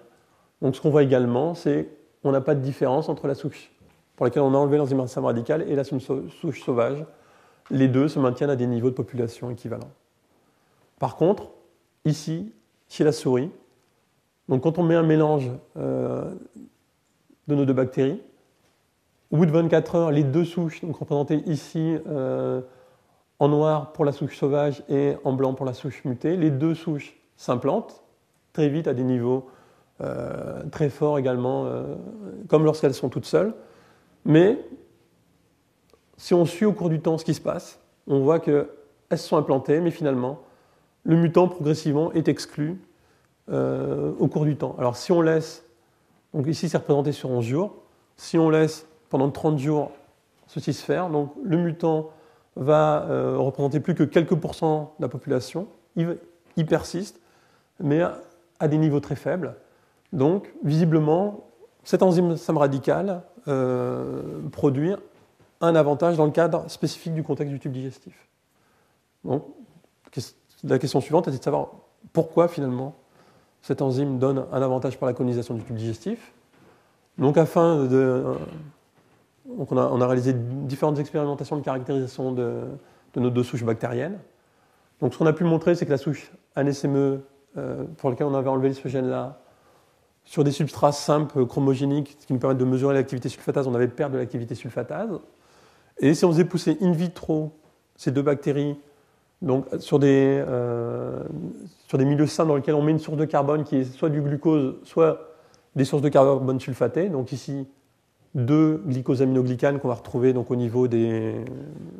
donc ce qu'on voit également, c'est qu'on n'a pas de différence entre la souche pour laquelle on a enlevé l'enzyme SAM radical et la souche sauvage. Les deux se maintiennent à des niveaux de population équivalents. Par contre, ici, chez la souris, donc quand on met un mélange de nos deux bactéries, au bout de 24 heures, les deux souches, donc représentées ici en noir pour la souche sauvage et en blanc pour la souche mutée, les deux souches s'implantent très vite à des niveaux très forts également, comme lorsqu'elles sont toutes seules. Mais si on suit au cours du temps ce qui se passe, on voit qu'elles se sont implantées, mais finalement, le mutant progressivement est exclu au cours du temps. Alors si on laisse, donc ici c'est représenté sur 11 jours, si on laisse pendant 30 jours ceci se faire, donc le mutant va représenter plus que quelques pourcents de la population, il persiste, mais à des niveaux très faibles. Donc visiblement, cette enzyme SAM radical produit un avantage dans le cadre spécifique du contexte du tube digestif. Donc, la question suivante est de savoir pourquoi finalement cette enzyme donne un avantage pour la colonisation du tube digestif. Donc, on a réalisé différentes expérimentations de caractérisation de nos deux souches bactériennes. Donc, ce qu'on a pu montrer, c'est que la souche ANSME, pour laquelle on avait enlevé ce gène-là, sur des substrats simples chromogéniques qui nous permettent de mesurer l'activité sulfatase, on avait perte de l'activité sulfatase. Et si on faisait pousser in vitro ces deux bactéries donc sur des milieux sains dans lesquels on met une source de carbone qui est soit du glucose, soit des sources de carbone sulfaté, donc ici deux glycosaminoglycanes qu'on va retrouver donc, au niveau de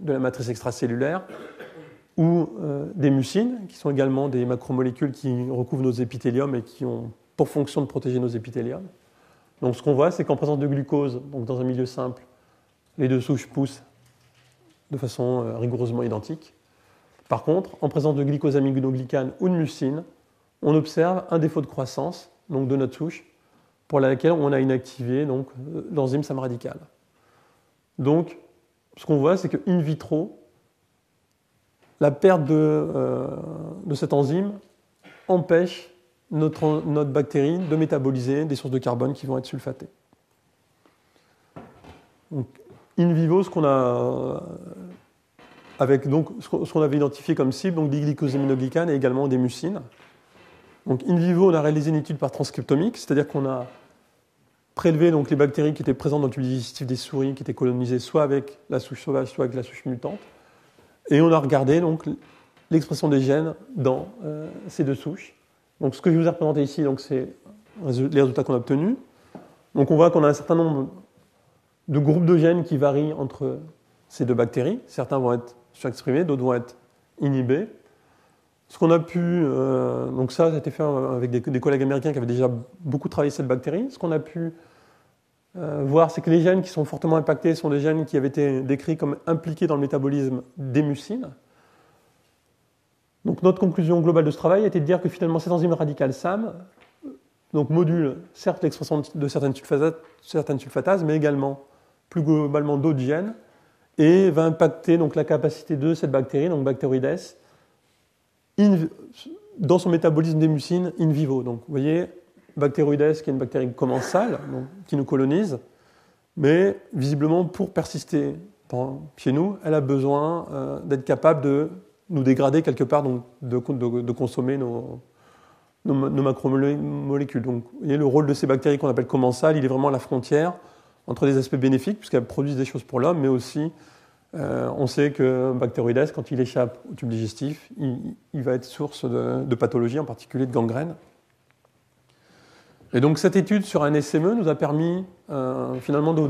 la matrice extracellulaire, ou des mucines, qui sont également des macromolécules qui recouvrent nos épithéliums et qui ont pour fonction de protéger nos épithéliums. Donc ce qu'on voit, c'est qu'en présence de glucose, donc dans un milieu simple, les deux souches poussent de façon rigoureusement identique. Par contre, en présence de glycosaminoglycane ou de mucine, on observe un défaut de croissance donc de notre souche pour laquelle on a inactivé l'enzyme SAM radical. Donc, ce qu'on voit, c'est qu'in vitro, la perte de cette enzyme empêche notre bactérie de métaboliser des sources de carbone qui vont être sulfatées. Donc, in vivo, ce qu'on avait identifié comme cible, donc des glycosaminoglycanes et également des mucines. Donc, in vivo, on a réalisé une étude par transcriptomique, c'est-à-dire qu'on a prélevé donc, les bactéries qui étaient présentes dans le tube digestif des souris, qui étaient colonisées soit avec la souche sauvage, soit avec la souche mutante. Et on a regardé donc, l'expression des gènes dans ces deux souches. Donc, ce que je vous ai représenté ici, c'est les résultats qu'on a obtenus. Donc, on voit qu'on a un certain nombre de groupes de gènes qui varient entre ces deux bactéries. Certains vont être surexprimés, d'autres vont être inhibés. Ce qu'on a pu, donc ça a été fait avec des collègues américains qui avaient déjà beaucoup travaillé cette bactérie. Ce qu'on a pu voir, c'est que les gènes qui sont fortement impactés sont des gènes qui avaient été décrits comme impliqués dans le métabolisme des mucines. Donc notre conclusion globale de ce travail était de dire que finalement cette enzyme radicale SAM module certes l'expression de certaines sulfatases, mais également plus globalement d'autres gènes, et va impacter donc, la capacité de cette bactérie, donc Bacteroides, dans son métabolisme des mucines in vivo. Donc vous voyez, Bacteroides, qui est une bactérie commensale, qui nous colonise, mais visiblement pour persister chez nous, elle a besoin d'être capable de nous dégrader quelque part, donc de consommer nos macromolécules. Donc vous voyez, le rôle de ces bactéries qu'on appelle commensales, il est vraiment à la frontière entre des aspects bénéfiques, puisqu'elles produisent des choses pour l'homme, mais aussi, on sait que Bacteroides, quand il échappe au tube digestif, il va être source de pathologies, en particulier de gangrène. Et donc cette étude sur un SME nous a permis finalement de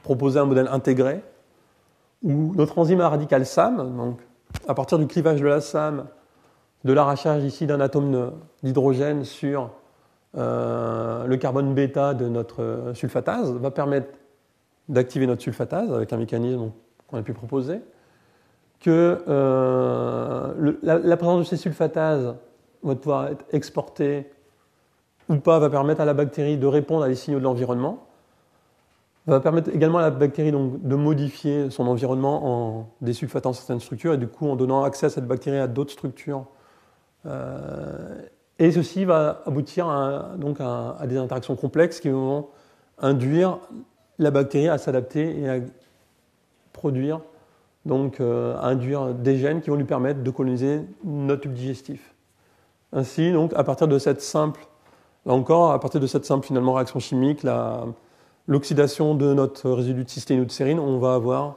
proposer un modèle intégré, où notre enzyme radicale SAM, donc à partir du clivage de la SAM, de l'arrachage ici d'un atome d'hydrogène sur le carbone bêta de notre sulfatase, va permettre d'activer notre sulfatase avec un mécanisme qu'on a pu proposer, que la présence de ces sulfatases va pouvoir être exportée ou pas, va permettre à la bactérie de répondre à des signaux de l'environnement, va permettre également à la bactérie donc, de modifier son environnement en désulfatant certaines structures et du coup en donnant accès à cette bactérie à d'autres structures. Et ceci va aboutir à des interactions complexes qui vont induire la bactérie à s'adapter et à produire, à induire des gènes qui vont lui permettre de coloniser notre tube digestif. Ainsi, donc, à partir de cette simple finalement, réaction chimique, l'oxydation de notre résidu de cystéine ou de sérine, on va avoir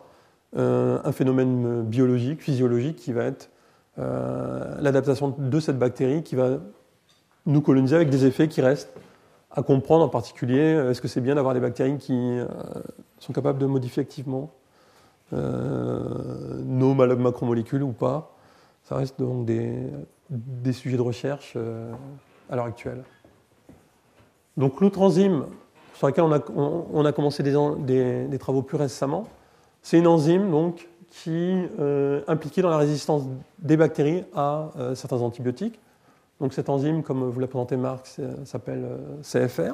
un phénomène biologique, physiologique, qui va être l'adaptation de cette bactérie qui va nous coloniser avec des effets qui restent à comprendre, en particulier, est-ce que c'est bien d'avoir des bactéries qui sont capables de modifier activement nos macromolécules ou pas. Ça reste donc des sujets de recherche à l'heure actuelle. Donc l'autre enzyme sur laquelle on a commencé des travaux plus récemment, c'est une enzyme donc, qui est impliquée dans la résistance des bactéries à certains antibiotiques. Donc cette enzyme, comme vous l'a présenté Marc, s'appelle CFR.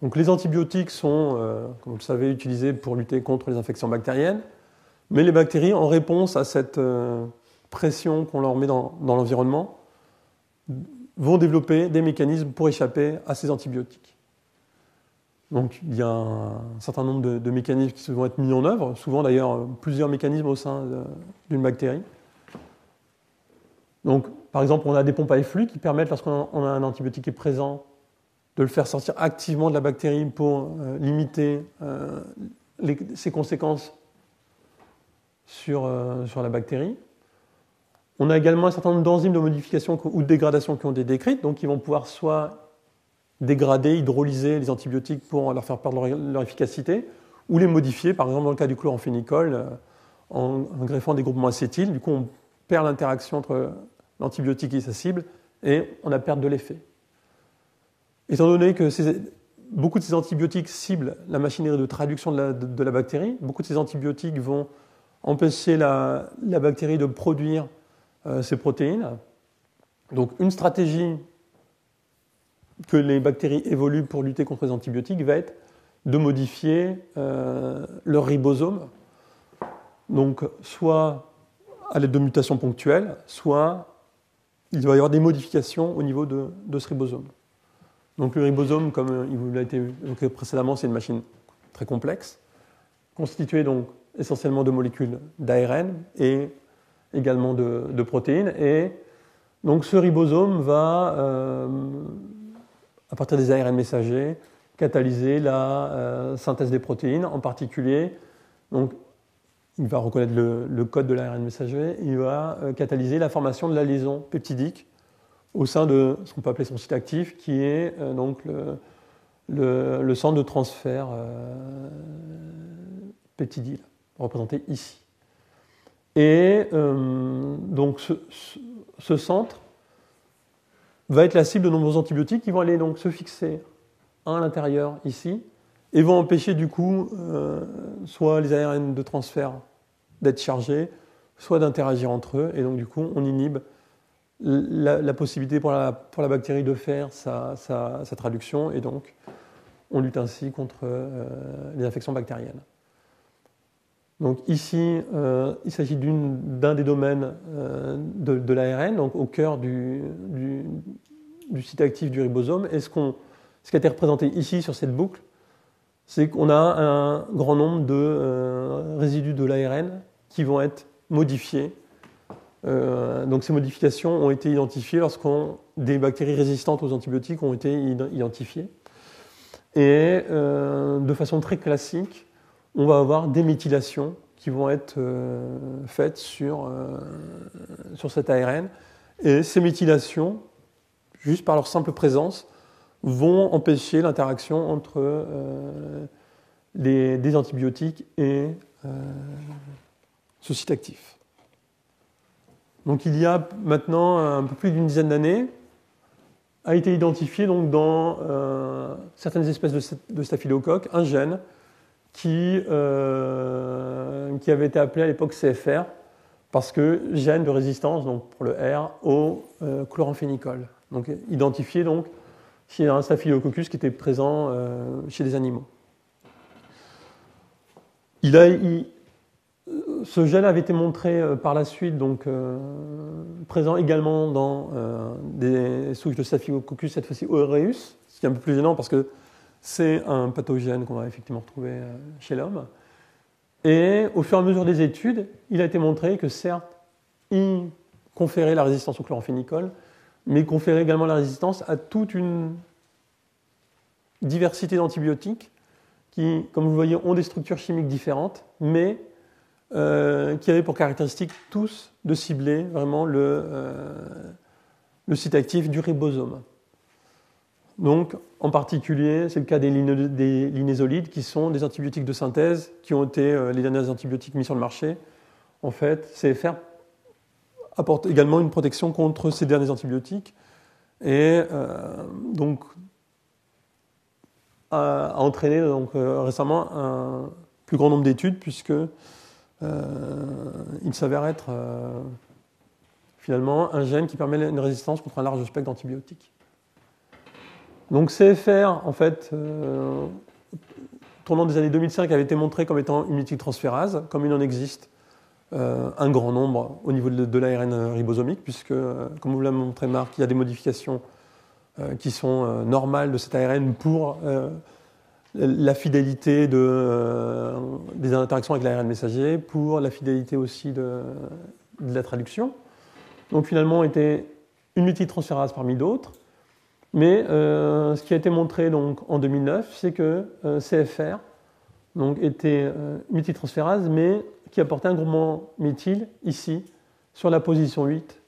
Donc les antibiotiques sont, comme vous le savez, utilisés pour lutter contre les infections bactériennes, mais les bactéries, en réponse à cette pression qu'on leur met dans l'environnement, vont développer des mécanismes pour échapper à ces antibiotiques. Donc il y a un certain nombre de mécanismes qui vont être mis en œuvre, souvent d'ailleurs plusieurs mécanismes au sein d'une bactérie. Donc, par exemple, on a des pompes à efflux qui permettent, lorsqu'on a un antibiotique qui est présent, de le faire sortir activement de la bactérie pour limiter ses conséquences sur la bactérie. On a également un certain nombre d'enzymes de modification ou de dégradation qui ont été décrites, donc qui vont pouvoir soit dégrader, hydrolyser les antibiotiques pour leur faire perdre leur efficacité, ou les modifier, par exemple dans le cas du chloramphénicol, en greffant des groupements acétyles. Du coup, on perd l'interaction entre l'antibiotique et sa cible, et on a perte de l'effet. Étant donné que beaucoup de ces antibiotiques ciblent la machinerie de traduction de la bactérie, beaucoup de ces antibiotiques vont empêcher la bactérie de produire ces protéines. Donc une stratégie que les bactéries évoluent pour lutter contre les antibiotiques va être de modifier leur ribosome, donc soit à l'aide de mutations ponctuelles, soit il va y avoir des modifications au niveau de ce ribosome. Donc le ribosome, comme il vous l'a été évoqué précédemment, c'est une machine très complexe, constituée donc essentiellement de molécules d'ARN et également de protéines. Et donc ce ribosome va, à partir des ARN messagers, catalyser la synthèse des protéines, en particulier, donc, il va reconnaître le code de l'ARN messager, il va catalyser la formation de la liaison peptidique au sein de ce qu'on peut appeler son site actif, qui est donc le centre de transfert peptidyle, représenté ici. Et donc ce centre va être la cible de nombreux antibiotiques qui vont aller donc se fixer à l'intérieur ici et vont empêcher du coup soit les ARN de transfert d'être chargés, soit d'interagir entre eux. Et donc du coup, on inhibe la possibilité pour la bactérie de faire sa traduction et donc on lutte ainsi contre les infections bactériennes. Donc ici, il s'agit d'un des domaines de l'ARN, donc au cœur du site actif du ribosome. Et ce qui a été représenté ici sur cette boucle, c'est qu'on a un grand nombre de résidus de l'ARN qui vont être modifiés. Donc ces modifications ont été identifiées des bactéries résistantes aux antibiotiques ont été identifiées. Et de façon très classique, on va avoir des méthylations qui vont être faites sur cet ARN. Et ces méthylations, juste par leur simple présence, vont empêcher l'interaction entre des antibiotiques et ce site actif. Donc il y a maintenant un peu plus d'une dizaine d'années, a été identifié donc, dans certaines espèces de staphylocoques un gène qui avait été appelé à l'époque CFR, parce que gène de résistance, donc pour le R, au chloramphénicol. Donc identifié donc, chez un staphylococcus qui était présent chez des animaux. Ce gène avait été montré par la suite, donc, présent également dans des souches de Staphylococcus, cette fois-ci aureus, ce qui est un peu plus gênant parce que c'est un pathogène qu'on va effectivement retrouver chez l'homme. Et au fur et à mesure des études, il a été montré que certes, il conférait la résistance au chloramphénicol, mais il conférait également la résistance à toute une diversité d'antibiotiques qui, comme vous voyez, ont des structures chimiques différentes, mais qui avaient pour caractéristique tous de cibler vraiment le site actif du ribosome. Donc, en particulier, c'est le cas des linésolides, qui sont des antibiotiques de synthèse, qui ont été les derniers antibiotiques mis sur le marché. En fait, CFR apporte également une protection contre ces derniers antibiotiques, et donc a entraîné donc, récemment un plus grand nombre d'études, puisque il s'avère être finalement un gène qui permet une résistance contre un large spectre d'antibiotiques. Donc CFR, en fait, tournant des années 2005, avait été montré comme étant une méthyltransférase, comme il en existe un grand nombre au niveau de l'ARN ribosomique, puisque, comme vous l'avez montré Marc, il y a des modifications qui sont normales de cet ARN pour la fidélité des interactions avec l'ARN messager, pour la fidélité aussi de la traduction. Donc finalement, était une méthyltransférase parmi d'autres. Mais ce qui a été montré donc, en 2009, c'est que CFR donc, était une méthyltransférase, mais qui apportait un groupement méthyle ici, sur la position 8,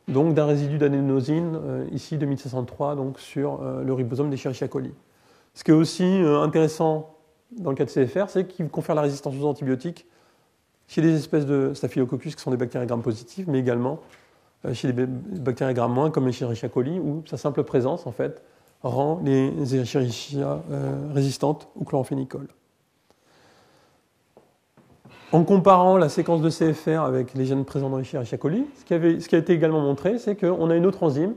donc d'un résidu d'adénosine, ici de 1503, donc sur le ribosome d'Escherichia coli. Ce qui est aussi intéressant dans le cas de CFR, c'est qu'il confère la résistance aux antibiotiques chez des espèces de Staphylococcus qui sont des bactéries gram-positives, mais également chez des bactéries gram-, comme Escherichia coli, où sa simple présence en fait, rend les Escherichia résistantes au chloramphénicol. En comparant la séquence de CFR avec les gènes présents dans Escherichia coli, ce qui a été également montré, c'est qu'on a une autre enzyme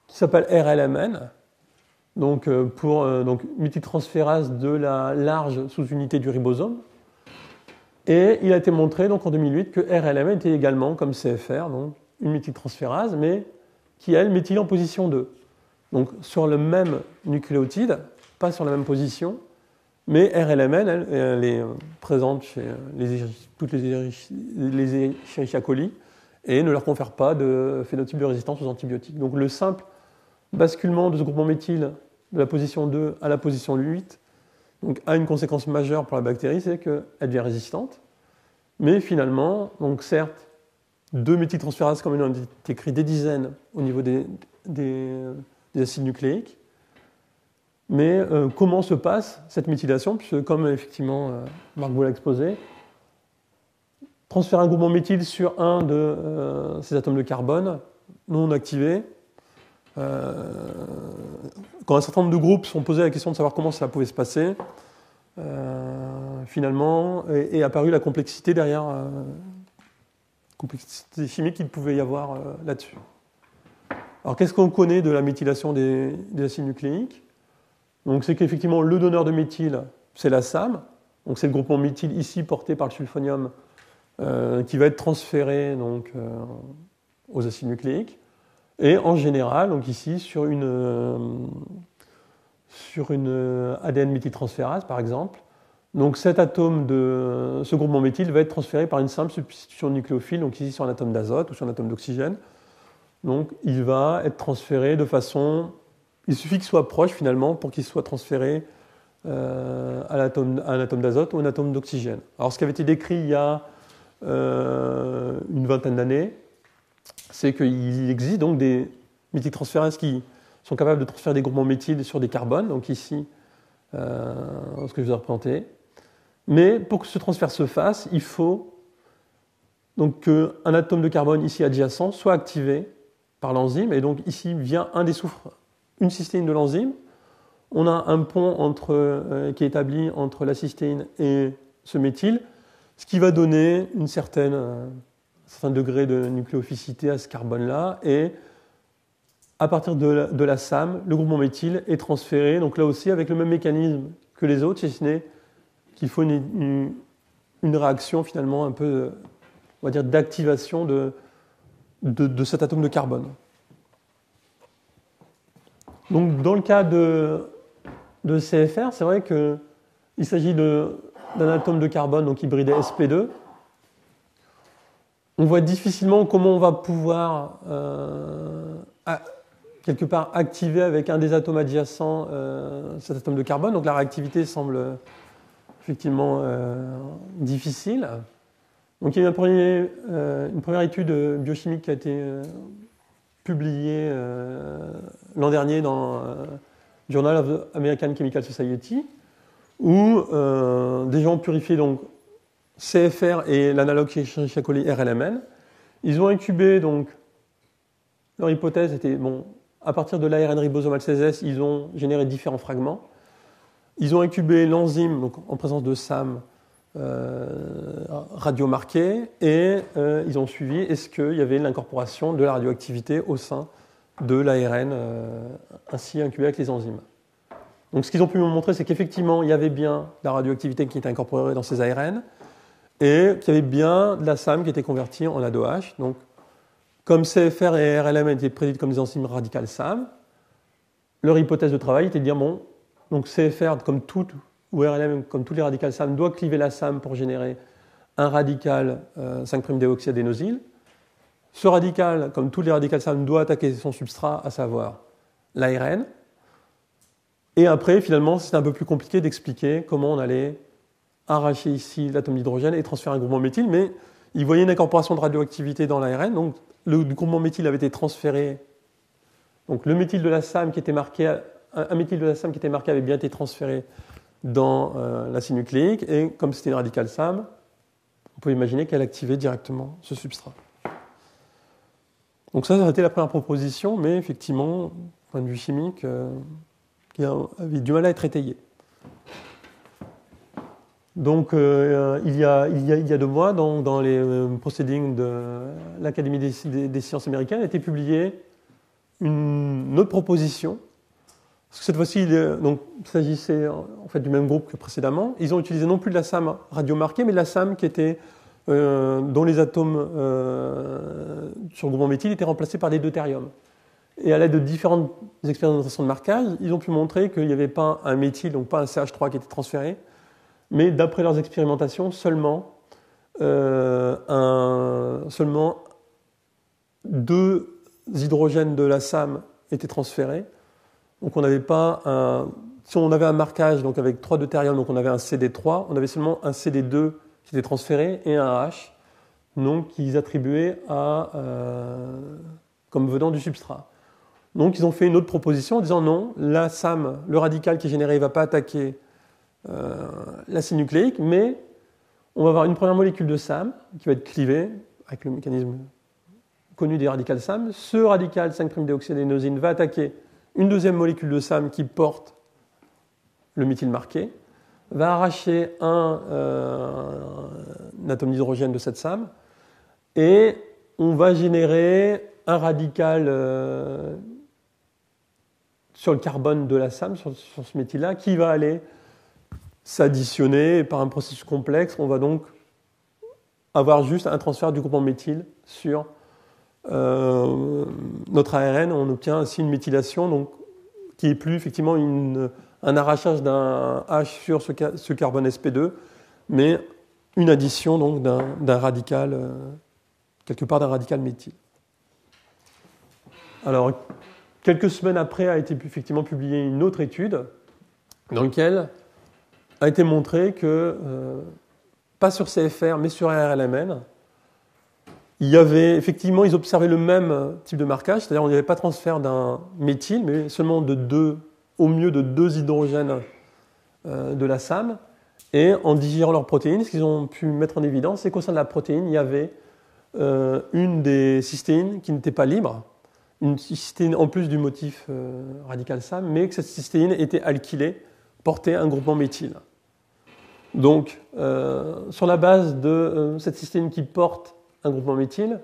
qui s'appelle RLMN, donc méthyltransférase de la large sous-unité du ribosome. Et il a été montré donc, en 2008 que RLMN était également, comme CFR, donc une méthyltransférase, mais qui, elle, méthyle en position 2. Donc sur le même nucléotide, pas sur la même position, mais RLMN, elle est présente chez toutes les Escherichia coli et ne leur confère pas de phénotype de résistance aux antibiotiques. Donc le simple basculement de ce groupement méthyle de la position 2 à la position 8 donc, a une conséquence majeure pour la bactérie, c'est qu'elle devient résistante. Mais finalement, donc certes, 2 méthyltransférases, comme il a été écrit, des dizaines au niveau des acides nucléiques. Mais comment se passe cette méthylation? Puisque, comme effectivement Marc vous l'a exposé, transférer un groupement méthyle sur un de ces atomes de carbone non activés, quand un certain nombre de groupes se sont posés la question de savoir comment ça pouvait se passer, finalement est apparue la complexité derrière, complexité chimique qu'il pouvait y avoir là-dessus. Alors qu'est-ce qu'on connaît de la méthylation des acides nucléiques? Donc, c'est qu'effectivement, le donneur de méthyle, c'est la SAM. Donc, c'est le groupement méthyle ici porté par le sulfonium qui va être transféré donc, aux acides nucléiques. Et en général, donc ici, sur une ADN méthyltransférase, par exemple, donc cet atome de ce groupement méthyle va être transféré par une simple substitution de nucléophile, donc ici sur un atome d'azote ou sur un atome d'oxygène. Donc, il va être transféré de façon... Il suffit qu'il soit proche, finalement, pour qu'il soit transféré à un atome d'azote ou un atome d'oxygène. Alors, ce qui avait été décrit il y a une vingtaine d'années, c'est qu'il existe donc des méthyltransférases qui sont capables de transférer des groupements méthyles sur des carbones, donc ici, ce que je vous ai représenté. Mais pour que ce transfert se fasse, il faut donc qu'un atome de carbone ici adjacent soit activé par l'enzyme, et donc ici vient un des soufres, une cystéine de l'enzyme. On a un pont qui est établi entre la cystéine et ce méthyle, ce qui va donner un certain degré de nucléophicité à ce carbone-là. Et à partir de la SAM, le groupement méthyle est transféré, donc là aussi avec le même mécanisme que les autres, si ce n'est qu'il faut une réaction finalement un peu, on va dire, d'activation de cet atome de carbone. Donc, dans le cas de CFR, c'est vrai qu'il s'agit d'un atome de carbone donc hybridé sp2. On voit difficilement comment on va pouvoir quelque part activer avec un des atomes adjacents cet atome de carbone. Donc, la réactivité semble effectivement difficile. Donc, il y a eu une première étude biochimique qui a été publié l'an dernier dans Journal of the American Chemical Society, où des gens ont purifié donc CFR et l'analogue chez Escherichia coli RLMN. Ils ont incubé, donc, leur hypothèse était, bon, à partir de l'ARN ribosomal 16S, ils ont généré différents fragments. Ils ont incubé l'enzyme, donc en présence de SAM, radiomarquée, et ils ont suivi est-ce qu'il y avait l'incorporation de la radioactivité au sein de l'ARN ainsi incubé avec les enzymes. Donc ce qu'ils ont pu me montrer, c'est qu'effectivement il y avait bien la radioactivité qui était incorporée dans ces ARN et qu'il y avait bien de la SAM qui était convertie en ADOH. Donc comme CFR et RLM étaient prédites comme des enzymes radicales SAM, leur hypothèse de travail était de dire bon, donc CFR comme toutes ou RLM, comme tous les radicales SAM, doit cliver la SAM pour générer un radical 5'-déoxyadénosyl. Ce radical, comme tous les radicales SAM, doit attaquer son substrat, à savoir l'ARN. Et après, finalement, c'est un peu plus compliqué d'expliquer comment on allait arracher ici l'atome d'hydrogène et transférer un groupement méthyle, mais il voyait une incorporation de radioactivité dans l'ARN, donc le groupement méthyle avait été transféré. Donc le méthyle de la SAM qui était marqué, un méthyle de la SAM qui était marqué avait bien été transféré dans l'acide nucléique, et comme c'était une radicale SAM, on peut imaginer qu'elle activait directement ce substrat. Donc ça a été la première proposition, mais effectivement, du point de vue chimique, qui avait du mal à être étayé. Donc, il y a 2 mois, dans les proceedings de l'Académie des sciences américaines, a été publiée une autre proposition. Parce que cette fois-ci, il s'agissait en fait du même groupe que précédemment. Ils ont utilisé non plus de la SAM radiomarquée, mais de la SAM qui était, dont les atomes sur le groupement méthyle étaient remplacés par des deutériums. Et à l'aide de différentes expérimentations de marquage, ils ont pu montrer qu'il n'y avait pas un méthyle, donc pas un CH3 qui était transféré, mais d'après leurs expérimentations, seulement 2 hydrogènes de la SAM étaient transférés. Donc on n'avait pas si on avait un marquage donc avec 3 deutériums, donc on avait un CD3, on avait seulement un CD2 qui était transféré et un H, donc qu'ils attribuaient comme venant du substrat. Donc ils ont fait une autre proposition en disant non, la SAM, le radical qui est généré, ne va pas attaquer l'acide nucléique, mais on va avoir une première molécule de SAM qui va être clivée avec le mécanisme connu des radicales SAM. Ce radical 5'-déoxydénosine va attaquer une deuxième molécule de SAM qui porte le méthyle marqué, va arracher un atome d'hydrogène de cette SAM, et on va générer un radical sur le carbone de la SAM, sur ce méthyle-là, qui va aller s'additionner par un processus complexe. On va donc avoir juste un transfert du groupement méthyle sur notre ARN. On obtient ainsi une méthylation, donc, qui n'est plus effectivement un arrachage d'un H sur ce carbone sp2, mais une addition donc d'un radical, quelque part d'un radical méthyle. Alors, quelques semaines après a été effectivement publiée une autre étude dans laquelle a été montré que, pas sur CFR, mais sur RLMN, il y avait effectivement, ils observaient le même type de marquage, c'est-à-dire on n'y avait pas transfert d'un méthyle, mais seulement au mieux de 2 hydrogènes de la SAM. Et en digérant leurs protéines, ce qu'ils ont pu mettre en évidence, c'est qu'au sein de la protéine, il y avait une des cystéines qui n'était pas libre, une cystéine en plus du motif radical SAM, mais que cette cystéine était alkylée, portait un groupement méthyle. Donc, sur la base de cette cystéine qui porte un groupement méthyle,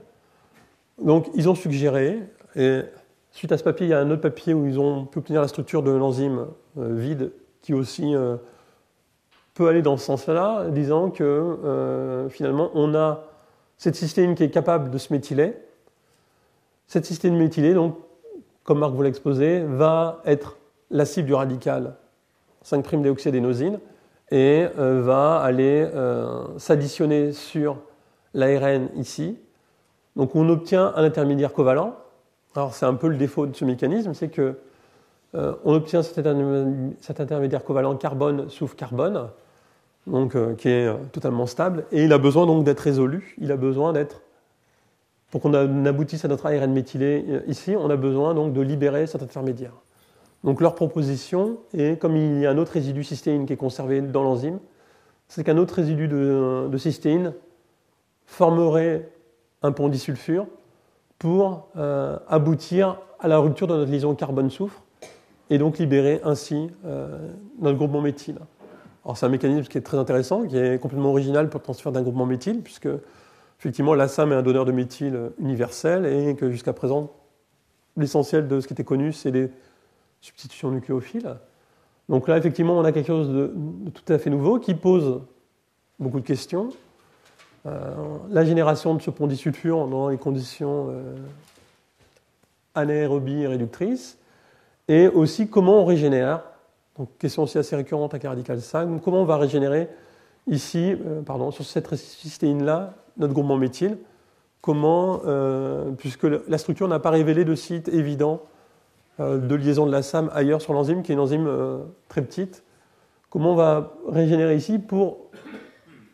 donc ils ont suggéré, et suite à ce papier, il y a un autre papier où ils ont pu obtenir la structure de l'enzyme vide qui aussi peut aller dans ce sens-là, disant que finalement on a cette cystéine qui est capable de se méthyler. Cette cystéine méthylée, donc, comme Marc vous l'a exposé, va être la cible du radical 5'-déoxydénosine et va aller s'additionner sur l'ARN ici. Donc on obtient un intermédiaire covalent. Alors c'est un peu le défaut de ce mécanisme, c'est que on obtient cet intermédiaire covalent carbone soufre carbone, donc qui est totalement stable, et il a besoin donc d'être résolu. Il a besoin d'être, pour qu'on aboutisse à notre ARN méthylé ici, on a besoin donc de libérer cet intermédiaire. Donc leur proposition, et comme il y a un autre résidu cystéine qui est conservé dans l'enzyme, c'est qu'un autre résidu de cystéine formerait un pont disulfure pour aboutir à la rupture de notre liaison carbone-soufre et donc libérer ainsi notre groupement méthyle. Alors c'est un mécanisme qui est très intéressant, qui est complètement original pour le transfert d'un groupement méthyle, puisque effectivement la SAM est un donneur de méthyle universel et que jusqu'à présent l'essentiel de ce qui était connu c'est les substitutions nucléophiles. Donc là effectivement on a quelque chose de tout à fait nouveau qui pose beaucoup de questions. La génération de ce pont disulfure dans les conditions anaérobies et réductrices, et aussi comment on régénère, donc question aussi assez récurrente avec radical 5, comment on va régénérer ici, sur cette cystéine-là, notre groupement méthyle, comment, puisque la structure n'a pas révélé de site évident de liaison de la SAM ailleurs sur l'enzyme, qui est une enzyme très petite, comment on va régénérer ici pour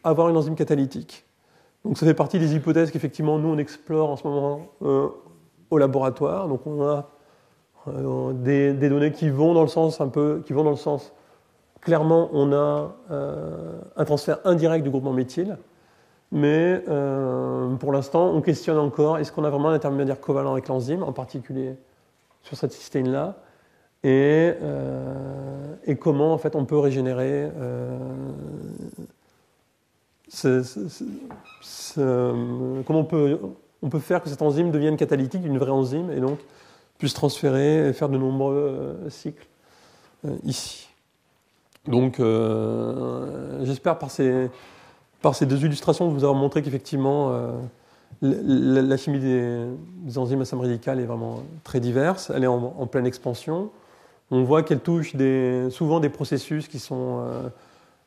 avoir une enzyme catalytique. Donc ça fait partie des hypothèses qu'effectivement nous on explore en ce moment au laboratoire. Donc on a des données qui vont dans le sens clairement on a un transfert indirect du groupement méthyle, mais pour l'instant on questionne encore est-ce qu'on a vraiment un intermédiaire covalent avec l'enzyme, en particulier sur cette cystéine là, et comment en fait on peut régénérer comment on peut faire que cette enzyme devienne catalytique, une vraie enzyme, et donc puisse transférer et faire de nombreux cycles ici. Donc, j'espère par ces deux illustrations de vous avoir montré qu'effectivement, la chimie des enzymes à sambre radicale est vraiment très diverse. Elle est en pleine expansion. On voit qu'elle touche souvent des processus qui sont,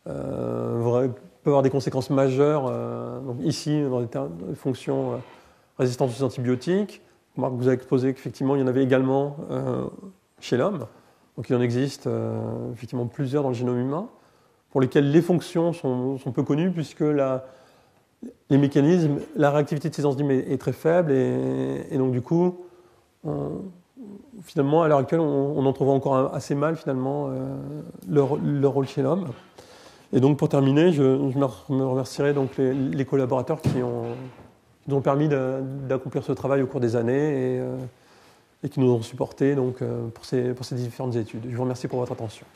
peuvent avoir des conséquences majeures. Donc ici, dans les fonctions résistance aux antibiotiques, Marc vous a exposé qu'effectivement, il y en avait également chez l'homme. Donc il en existe effectivement plusieurs dans le génome humain, pour lesquels les fonctions sont peu connues, puisque les mécanismes, la réactivité de ces enzymes est très faible, et donc du coup, finalement, à l'heure actuelle, on en trouve encore assez mal finalement leur rôle chez l'homme. Et donc pour terminer, je me remercierai donc les collaborateurs qui nous ont permis d'accomplir ce travail au cours des années et qui nous ont supportés donc, pour ces différentes études. Je vous remercie pour votre attention.